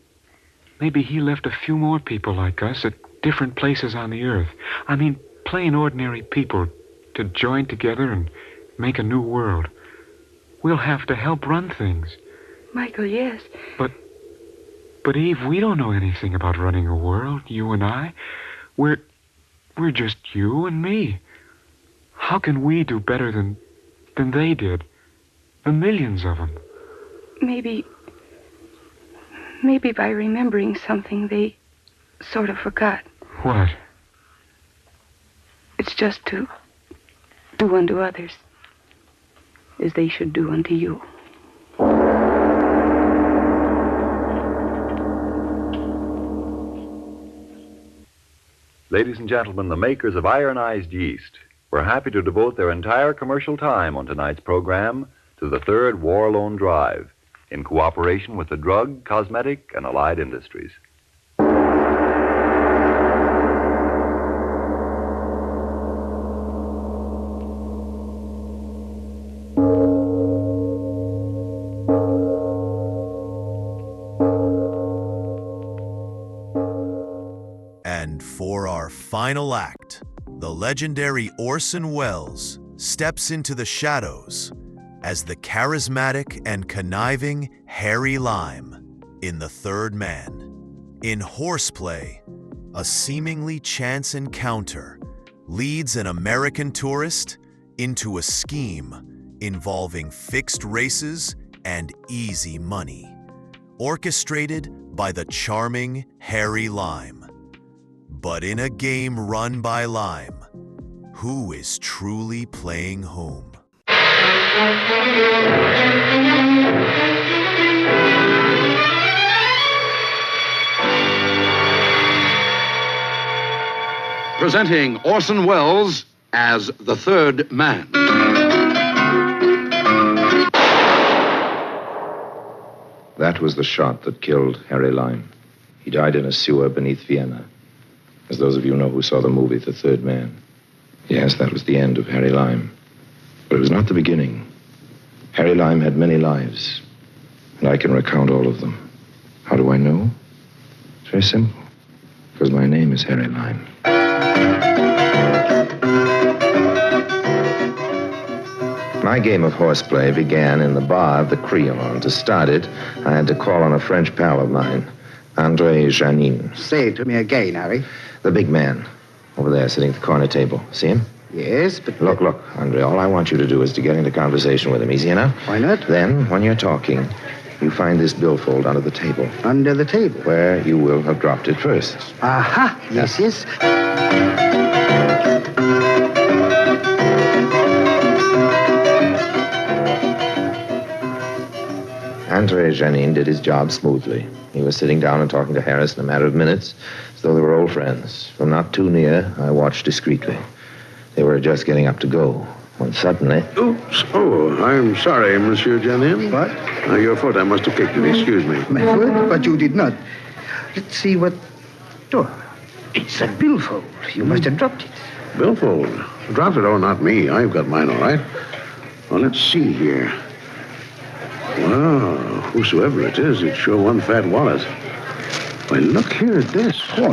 he left a few more people like us at different places on the earth. I mean, plain ordinary people to join together and make a new world. We'll have to help run things. Michael, yes. But Eve, we don't know anything about running a world, you and I. We're just you and me. How can we do better than they did? The millions of them. Maybe by remembering something they sort of forgot. What? It's just to do unto others as they should do unto you. Ladies and gentlemen, the makers of ironized yeast were happy to devote their entire commercial time on tonight's program to the third War Loan Drive in cooperation with the drug, cosmetic, and allied industries. And for our final act, the legendary Orson Welles steps into the shadows as the charismatic and conniving Harry Lime in The Third Man. In Horseplay, a seemingly chance encounter leads an American tourist into a scheme involving fixed races and easy money, orchestrated by the charming Harry Lime. But in a game run by Lime, who is truly playing whom? Presenting Orson Welles as The Third Man. That was the shot that killed Harry Lime. He died in a sewer beneath Vienna. As those of you know who saw the movie The Third Man. Yes, that was the end of Harry Lime. But it was not the beginning. Harry Lime had many lives, and I can recount all of them. How do I know? It's very simple. Because my name is Harry Lime. My game of horseplay began in the bar of the Creole. To start it, I had to call on a French pal of mine, André Janin. Say it to me again, Harry. The big man, over there sitting at the corner table. See him? Yes, but... Look, André, all I want you to do is to get into conversation with him. Easy enough? Why not? Then, when you're talking, you find this billfold under the table. Under the table? Where you will have dropped it first. Aha! Yes, yes. André Janin did his job smoothly. He was sitting down and talking to Harris in a matter of minutes, as though they were old friends. From not too near, I watched discreetly. They were just getting up to go, when suddenly... Oops. Oh, I'm sorry, Monsieur Janin. What? Your foot. I must have kicked it. Excuse me. My foot? But you did not. Let's see what... Oh, it's a billfold. You must have dropped it. Billfold? Dropped it? Oh, not me. I've got mine all right. Well, let's see here. Well, whosoever it is, it's sure one fat wallet. Why, look here at this. Oh,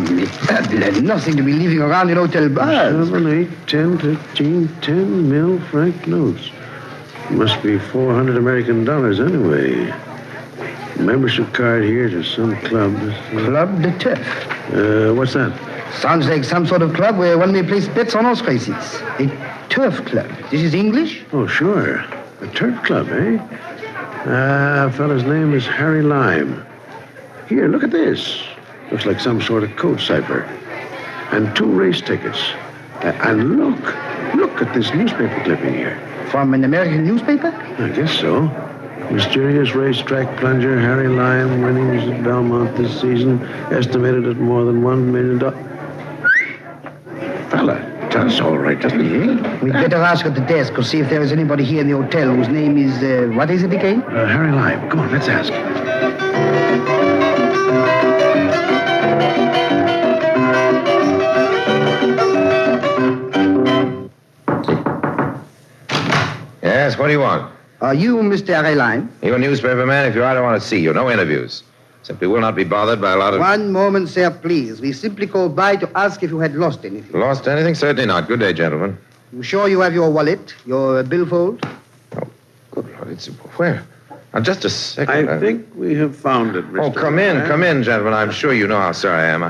nothing to be leaving around in hotel bars. 7, 8, 10, 15, 10 mil franc notes. Must be $400 American anyway. Membership card here to some club. Club de Turf. What's that? Sounds like some sort of club where one may place bets on horse races. A turf club. This is English? Oh, sure. A turf club, eh? Fellow's name is Harry Lime. Here, look at this. Looks like some sort of code cipher. And 2 race tickets. And look at this newspaper clipping here. From an American newspaper? I guess so. Mysterious racetrack plunger Harry Lime winnings at Belmont this season estimated at more than $1 million. Fella, does all right, doesn't he? We'd better ask at the desk or see if there is anybody here in the hotel whose name is, what is it again? Harry Lime. Come on, let's ask. Yes, what do you want? Are you Mr. Harry Lime? You a newspaper man? If you are, I don't want to see you. No interviews. Simply will not be bothered by a lot of... One moment, sir, please. We simply called by to ask if you had lost anything. Lost anything? Certainly not. Good day, gentlemen. You sure you have your wallet, your billfold? Oh, good Lord. It's... Where? Now, just a second. I think we have found it, Mr. Oh, come in, gentlemen. I'm sure you know how sorry I am.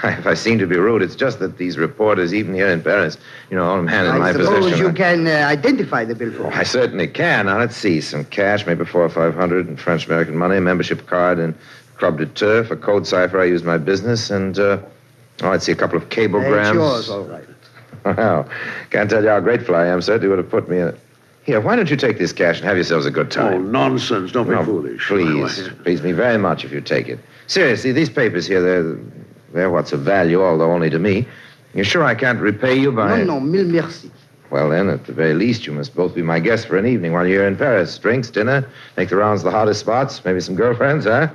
If I seem to be rude, it's just that these reporters, even here in Paris, all a man in my position... I suppose you can identify the billfold. Oh, I certainly can. Now, let's see. Some cash, maybe $400 or $500 in French-American money, a membership card, and Club de Turf, a code cipher I used in my business, and, let's see, a couple of cablegrams. It's yours, all right. Well, can't tell you how grateful I am. Certainly would have put me in it. Here, why don't you take this cash and have yourselves a good time? Oh, nonsense. Don't be foolish. Please me very much if you take it. Seriously, these papers here, they're what's of value, although only to me. You're sure I can't repay you by... No, mille merci. Well, then, at the very least, you must both be my guests for an evening while you're in Paris. Drinks, dinner, make the rounds of the hottest spots, maybe some girlfriends, huh?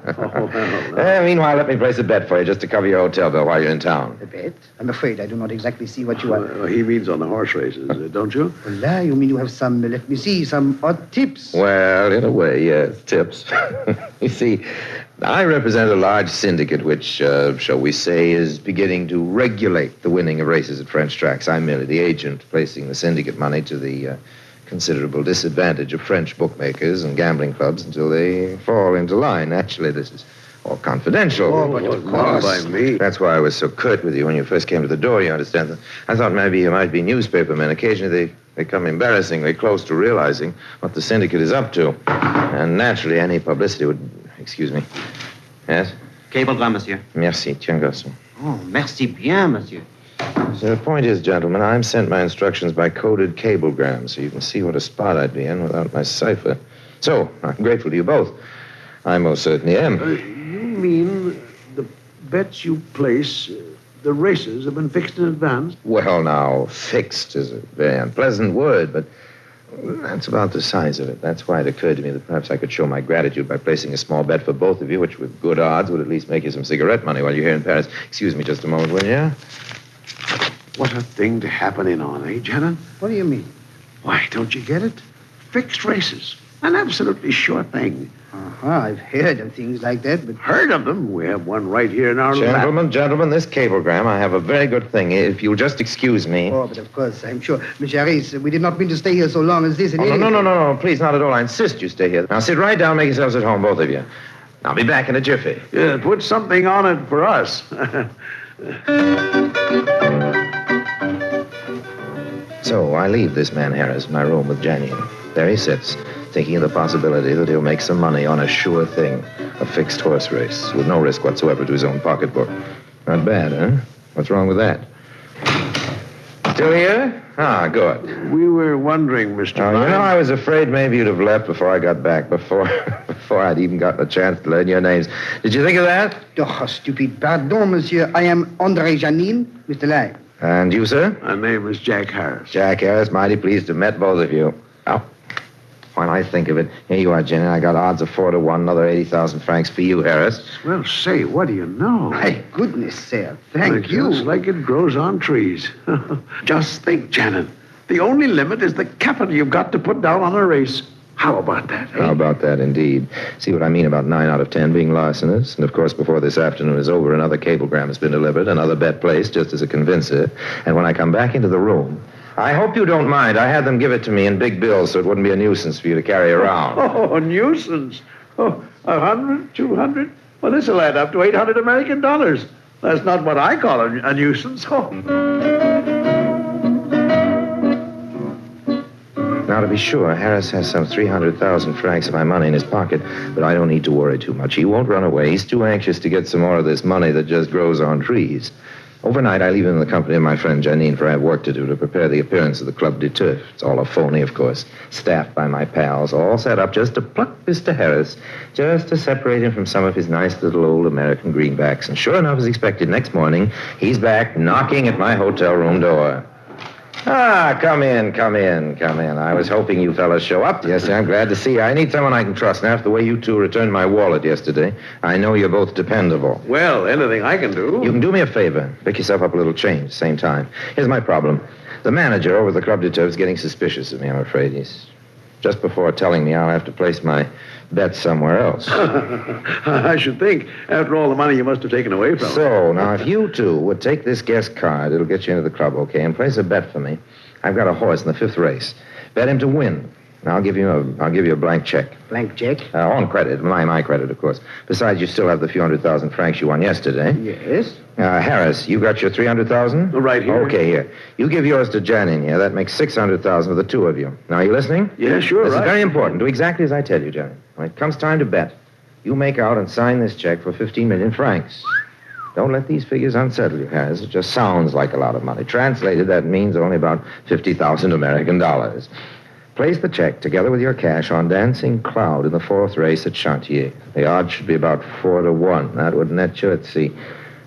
Meanwhile, let me place a bet for you just to cover your hotel bill while you're in town. A bet? I'm afraid I do not exactly see what you are... he means on the horse races, don't you? Well, you mean you have some, let me see, some odd tips? Well, in a way, yes, tips. You see, I represent a large syndicate which, shall we say, is beginning to regulate the winning of races at French tracks. I'm merely the agent placing the syndicate money to the considerable disadvantage of French bookmakers and gambling clubs until they fall into line. Actually, this is all confidential. Oh, but of course. Not by me. That's why I was so curt with you when you first came to the door, you understand. I thought maybe you might be newspapermen. Occasionally they come embarrassingly close to realizing what the syndicate is up to. And naturally, any publicity would... Excuse me. Yes? Cablegram, monsieur. Merci. Tiens, garçon. Oh, merci bien, monsieur. So the point is, gentlemen, I'm sent my instructions by coded cablegram, so you can see what a spot I'd be in without my cipher. So, I'm grateful to you both. I most certainly am. You mean the bets you place, the races have been fixed in advance? Well, now, fixed is a very unpleasant word, but that's about the size of it. That's why it occurred to me that perhaps I could show my gratitude by placing a small bet for both of you, which with good odds would at least make you some cigarette money while you're here in Paris. Excuse me just a moment, will you? What a thing to happen in on, eh, Janet? What do you mean? Why, don't you get it? Fixed races. An absolutely sure thing. I've heard of things like that, but... Heard of them? We have one right here in our lap. Gentlemen, this cablegram, I have a very good thing. If you'll just excuse me. Oh, but of course, I'm sure. Monsieur Harris, we did not mean to stay here so long as this. No, please, not at all. I insist you stay here. Now, sit right down, make yourselves at home, both of you. I'll be back in a jiffy. Yeah, put something on it for us. So, I leave this man Harris in my room with Janine. There he sits, thinking of the possibility that he'll make some money on a sure thing, a fixed horse race, with no risk whatsoever to his own pocketbook. Not bad, huh? What's wrong with that? Still here? Ah, good. We were wondering, Mr. Lyme. I was afraid maybe you'd have left before I got back, before I'd even gotten a chance to learn your names. Did you think of that? Oh, stupid. Pardon, monsieur. I am André Janine, Mr. Lyme. And you, sir? My name is Jack Harris. Jack Harris, mighty pleased to have met both of you. Oh, when I think of it, here you are, Jenny. I got odds of 4 to 1, another 80,000 francs for you, Harris. Well, say, what do you know? My goodness, sir. Thank you. Just like it grows on trees. Just think, Janet. The only limit is the capital you've got to put down on a race. How about that, eh? How about that, indeed. See what I mean about 9 out of 10 being larcenous? And, of course, before this afternoon is over, another cablegram has been delivered, another bet placed just as a convincer. And when I come back into the room... I hope you don't mind. I had them give it to me in big bills so it wouldn't be a nuisance for you to carry around. Oh, a nuisance. Oh, 100, 200? Well, this will add up to 800 American dollars. That's not what I call a nuisance. Oh. Now, to be sure, Harris has some 300,000 francs of my money in his pocket, but I don't need to worry too much. He won't run away. He's too anxious to get some more of this money that just grows on trees. Overnight, I leave him in the company of my friend Janine, for I have work to do to prepare the appearance of the Club de Turf. It's all a phony, of course. Staffed by my pals, all set up just to pluck Mr. Harris, just to separate him from some of his nice little old American greenbacks. And sure enough, as expected, next morning, he's back knocking at my hotel room door. Ah, come in. I was hoping you fellas show up. Yes, I'm glad to see you. I need someone I can trust. And after the way you two returned my wallet yesterday, I know you're both dependable. Well, anything I can do. You can do me a favor. Pick yourself up a little change at the same time. Here's my problem. The manager over at the Club de Turf is getting suspicious of me, I'm afraid. He's just before telling me I'll have to place my bet somewhere else. I should think, after all the money you must have taken away from him. So, now, if you two would take this guest card, it'll get you into the club, okay, and place a bet for me. I've got a horse in the 5th race. Bet him to win. And I'll give you a blank check. Blank check? On credit. My credit, of course. Besides, you still have the few 100,000 francs you won yesterday. Yes. Harris, you got your 300,000? Right here. Okay, here. You give yours to Janine here. That makes 600,000 for the two of you. Now, are you listening? Yeah, sure, This right. is very important. Do exactly as I tell you, Janine. When it comes time to bet, you make out and sign this check for 15 million francs. Don't let these figures unsettle you, Harris. It just sounds like a lot of money. Translated, that means only about 50,000 American dollars. Place the check together with your cash on Dancing Cloud in the 4th race at Chantier. The odds should be about 4 to 1. That would net you, let's see.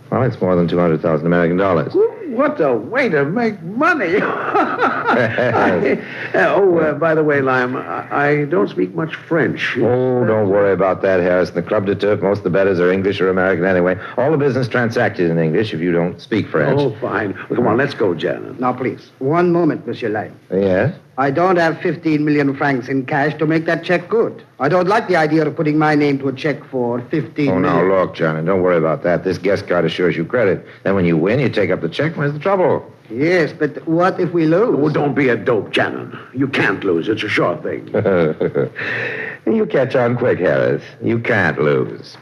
Well, it's more than 200,000 American dollars. What a way to make money. By the way, Lime, I don't speak much French. Oh, don't worry about that, Harris. In the Club de Turf, most of the bettors are English or American anyway. All the business transacted in English if you don't speak French. Oh, fine. Well, come on, let's go, Janet. Now, please, one moment, Monsieur Lime. Yes? I don't have 15 million francs in cash to make that check good. I don't like the idea of putting my name to a check for 15 million. Now, look, Johnny, don't worry about that. This guest card assures you credit. Then when you win, you take up the check. Where's the trouble? Yes, but what if we lose? Oh, don't be a dope, Janet. You can't lose. It's a sure thing. You catch on quick, Harris. You can't lose.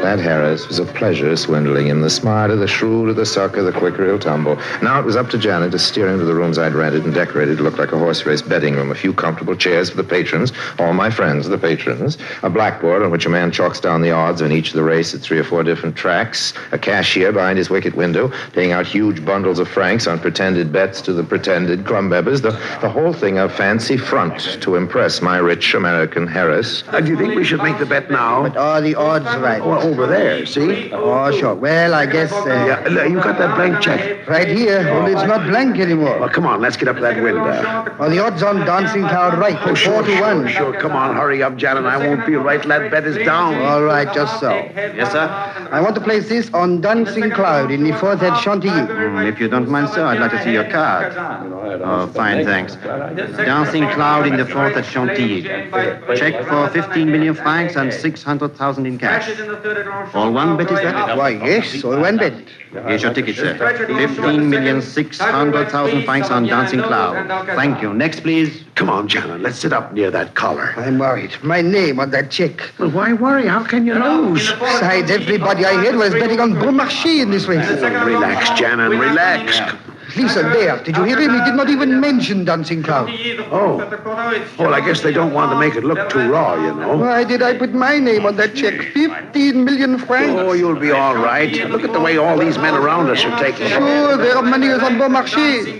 That Harris was a pleasure swindling him. The smarter, the shrewder, the sucker, the quicker he'll tumble. Now it was up to Janet to steer him to the rooms I'd rented and decorated to look like a horse race betting room. A few comfortable chairs for the patrons, all my friends, the patrons. A blackboard on which a man chalks down the odds on each of the race at 3 or 4 different tracks. A cashier behind his wicket window, paying out huge bundles of francs on pretended bets to the pretended club members. The whole thing a fancy front to impress my rich American Harris. Do you think we should make the bet now? But are the odds right? Well, over there. there, see? Oh, sure. Well, I guess... Yeah, you got that blank check? Right here, only it's not blank anymore. Well, come on, let's get up that window. Well, the odds on Dancing Cloud right, 4 to 1. Sure. Come on, hurry up, Jan, and I won't be right. That bet is down. All right, just so. Yes, sir? I want to place this on Dancing Cloud in the fourth at Chantilly. If you don't mind, sir, I'd like to see your card. Oh, fine, thanks. Dancing Cloud in the fourth at Chantilly. Check for 15 million francs and 600,000 in cash. All one bet, is that? Why, yes, all one bet. Here's your ticket, sir. 15,600,000 francs on Dancing Cloud. Thank you. Next, please. Come on, Janet. Let's sit up near that collar. I'm worried. My name on that check. Well, why worry? How can you lose? Besides, everybody I heard was betting on Bon Marché in this race. Relax, Janet. Relax. Listen, there. Did you hear him? He did not even mention Dancing Cloud. Oh. Well, I guess they don't want to make it look too raw, you know. Why did I put my name on that check? 15 million francs. Oh, you'll be all right. Look at the way all these men around us are taking it. Sure, their money is on Bon Marché.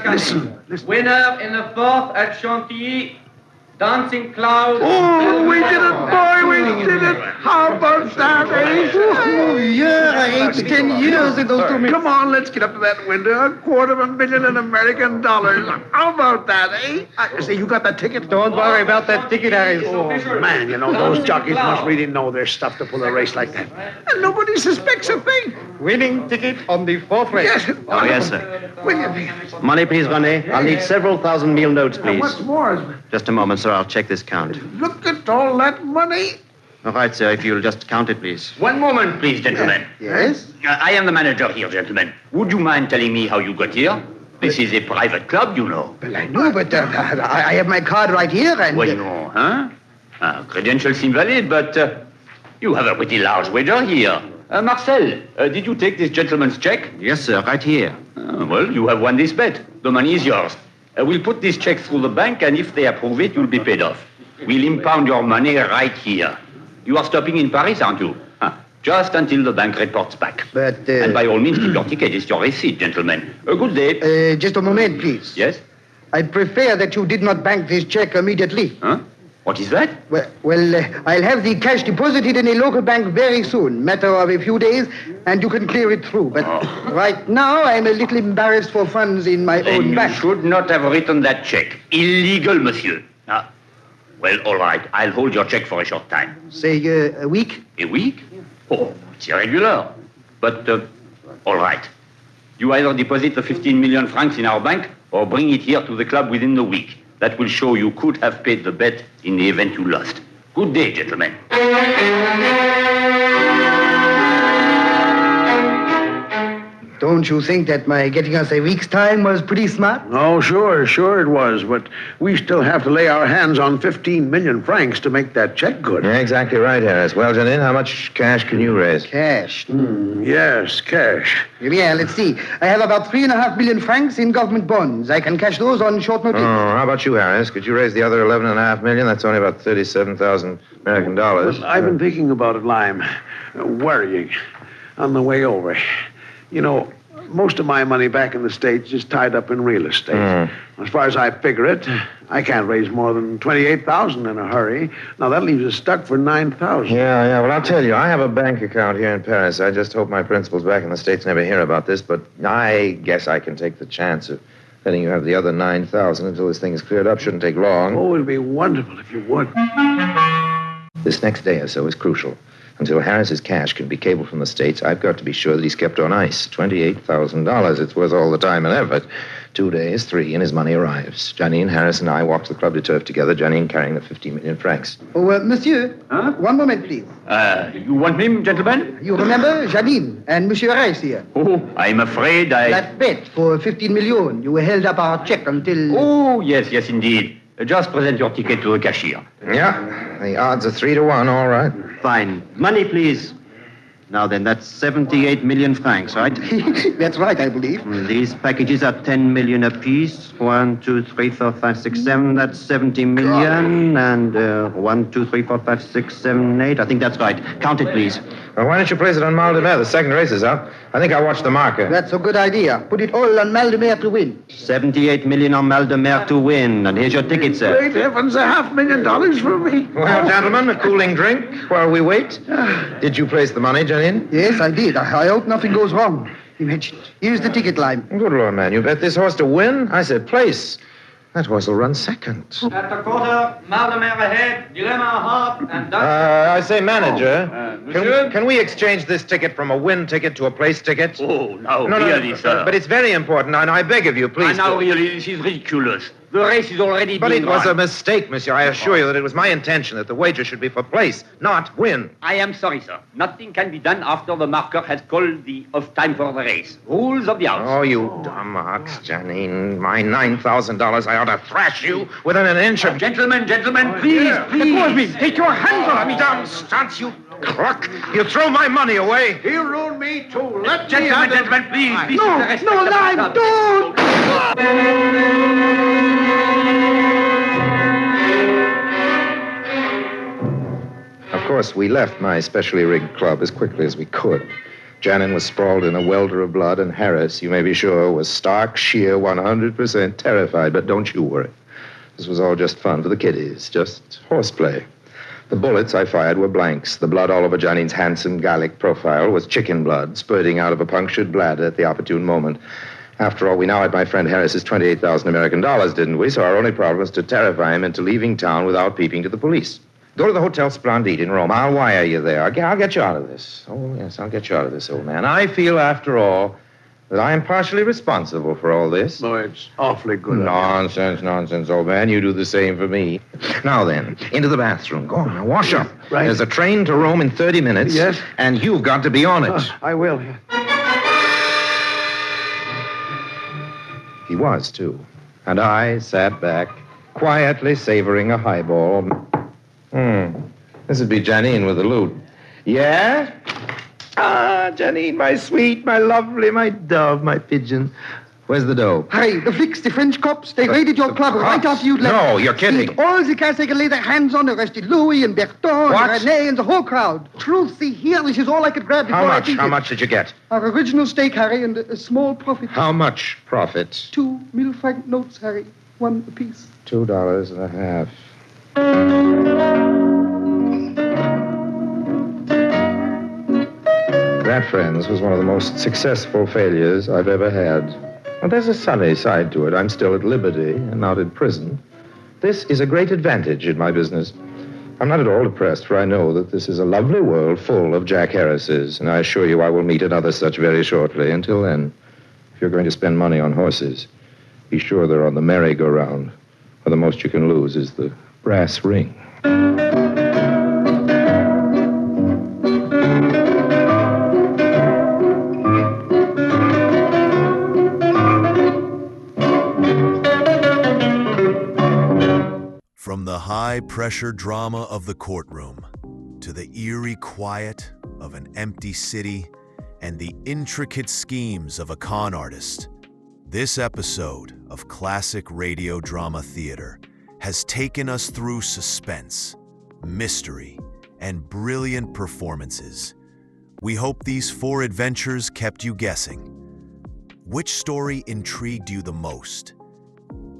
Listen. Winner in the fourth at Chantilly, Dancing Cloud. Oh, we did it, boy. We did it. How about that, eh? Oh, yeah, I ate 10 years in those 2 minutes. Come on, let's get up to that window. $250,000 in American dollars. How about that, eh? I say, you got that ticket? Don't worry about that ticket, Harris. Oh, man, you know, those jockeys must really know their stuff to pull a race like that. And nobody suspects a thing. Winning ticket on the fourth race. Yes. Oh, yes, sir. William. Money, please, René. I'll need several thousand meal notes, please. What's more? Just a moment, sir. I'll check this count. Look at all that money. All right, sir. If you'll just count it, please. One moment, please, gentlemen. Yes? I am the manager here, gentlemen. Would you mind telling me how you got here? This is a private club, you know. Well, I know, but I have my card right here and... Well, no, huh? Credentials seem valid, but you have a pretty large wager here. Marcel, did you take this gentleman's check? Yes, sir. Right here. Well, you have won this bet. The money is yours. We'll put this check through the bank, and if they approve it, you'll be paid off. We'll impound your money right here. You are stopping in Paris, aren't you? Just until the bank reports back. But... And by all means, keep your ticket. It's your receipt, gentlemen. A good day. Just a moment, please. Yes? I'd prefer that you did not bank this check immediately. Huh? What is that? Well, I'll have the cash deposited in a local bank very soon, matter of a few days, and you can clear it through. But right now, I'm a little embarrassed for funds in my own bank. You should not have written that check. Illegal, monsieur. Well, all right. I'll hold your check for a short time. Say, a week? A week? Oh, it's irregular. But, all right. You either deposit the 15 million francs in our bank or bring it here to the club within the week. That will show you could have paid the bet in the event you lost. Good day, gentlemen. Don't you think that my getting us a week's time was pretty smart? Oh, sure it was. But we still have to lay our hands on 15 million francs to make that check good. Yeah, exactly right, Harris. Well, Janine, how much cash can you raise? Cash? Yes, cash. Yeah, let's see. I have about 3.5 million francs in government bonds. I can cash those on short notice. Oh, how about you, Harris? Could you raise the other 11.5 million? That's only about 37,000 American dollars. Well, I've been thinking about it, Lime. Worrying on the way over. You know, most of my money back in the States is tied up in real estate. As far as I figure it, I can't raise more than 28,000 in a hurry. Now, that leaves us stuck for 9,000. Yeah. Well, I'll tell you, I have a bank account here in Paris. I just hope my principals back in the States never hear about this, but I guess I can take the chance of letting you have the other 9,000 until this thing is cleared up. Shouldn't take long. Oh, it'd be wonderful if you would. This next day or so is crucial. Until Harris's cash can be cabled from the States, I've got to be sure that he's kept on ice. $28,000. It's worth all the time and effort. 2 days, 3, and his money arrives. Janine, Harris, and I walk to the Club de Turf together, Janine carrying the 15 million francs. Oh, monsieur. Huh? One moment, please. You want me, gentlemen? You remember Janine and Monsieur Harris here? Oh, I'm afraid That bet for 15 million. You held up our check until... Oh, yes, indeed. Just present your ticket to the cashier. Yeah, the odds are 3 to 1, all right. Fine. Money, please. Now then, that's 78 million francs, right? That's right, I believe. These packages are 10 million apiece. 1, 2, 3, 4, 5, 6, 7. That's 70 million. And 1, 2, 3, 4, 5, 6, 7, 8. I think that's right. Count it, please. Well, why don't you place it on Mal de Mer? The second race is up. I think I watched the marker. That's a good idea. Put it all on Mal de Mer to win. 78 million on Mal de Mer to win. And here's your ticket, sir. Great heavens, $500,000 for me. Well, gentlemen, a cooling drink while we wait. Did you place the money, Janine? Yes, I did. I hope nothing goes wrong. Imagine. Here's the ticket line. Good Lord, man. You bet this horse to win? I said place. That horse will run second. At the quarter, Mal de Mer ahead, Dilemma a half, and I say, manager, can we exchange this ticket from a win ticket to a place ticket? Oh, now, No, really, sir. But it's very important, and I beg of you, please. Now, really, this is ridiculous. The race is already But being it was run. a mistake, monsieur. I assure you that it was my intention that the wager should be for place, not win. I am sorry, sir. Nothing can be done after the marker has called the off time for the race. Rules of the house. Oh, you dumb ox, Janine. My $9,000, I ought to thrash you within an inch of... Gentlemen, please. Take your hands off me, dumb stunts, you crook. You threw my money away. You ruined me, too. Let Gentlemen, please. No, Lime, don't! Of course, we left my specially rigged club as quickly as we could. Janin was sprawled in a welter of blood, and Harris, you may be sure, was stark, sheer, 100% terrified. But don't you worry. This was all just fun for the kiddies, just horseplay. The bullets I fired were blanks. The blood all over Janin's handsome Gallic profile was chicken blood, spurting out of a punctured bladder at the opportune moment. After all, we now had my friend Harris's 28,000 American dollars, didn't we? So our only problem was to terrify him into leaving town without peeping to the police. Go to the Hotel Splendide in Rome. I'll wire you there. I'll get you out of this. Oh, yes, I'll get you out of this, old man. I feel, after all, that I am partially responsible for all this. Oh, it's awfully good. Nonsense, old man. You do the same for me. Now then, into the bathroom. Go on, now wash up. Right. There's a train to Rome in 30 minutes. Yes? And you've got to be on it. I will. He was, too. And I sat back, quietly savoring a highball. This would be Janine with the loot. Yeah? Ah, Janine, my sweet, my lovely, my dove, my pigeon. Where's the dough? Harry, the flicks, the French cops, they raided your club right after you'd left. No, you're kidding. See, all the cats they could lay their hands on, arrested Louis and Berton What? and René and the whole crowd. Truth, see here, this is all I could grab before How I much? beat How it. much did you get? Our original stake, Harry, and a small profit. How much profit? 2 mille-franc notes, Harry. 1 apiece. $2.50. That, friends, was one of the most successful failures I've ever had. Well, there's a sunny side to it. I'm still at liberty and not in prison. This is a great advantage in my business. I'm not at all depressed, for I know that this is a lovely world full of Jack Harrises, and I assure you I will meet another such very shortly. Until then, if you're going to spend money on horses, be sure they're on the merry-go-round, or the most you can lose is the brass ring. From the high-pressure drama of the courtroom to the eerie quiet of an empty city and the intricate schemes of a con artist, this episode of Classic Radio Drama Theater has taken us through suspense, mystery, and brilliant performances. We hope these 4 adventures kept you guessing. Which story intrigued you the most?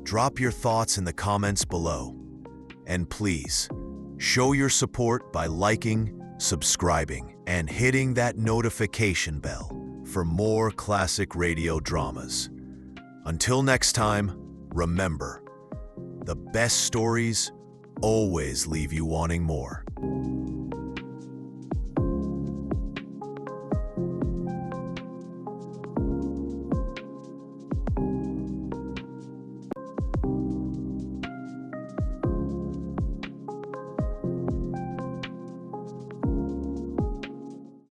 Drop your thoughts in the comments below. And please, show your support by liking, subscribing, and hitting that notification bell for more classic radio dramas. Until next time, remember, the best stories always leave you wanting more.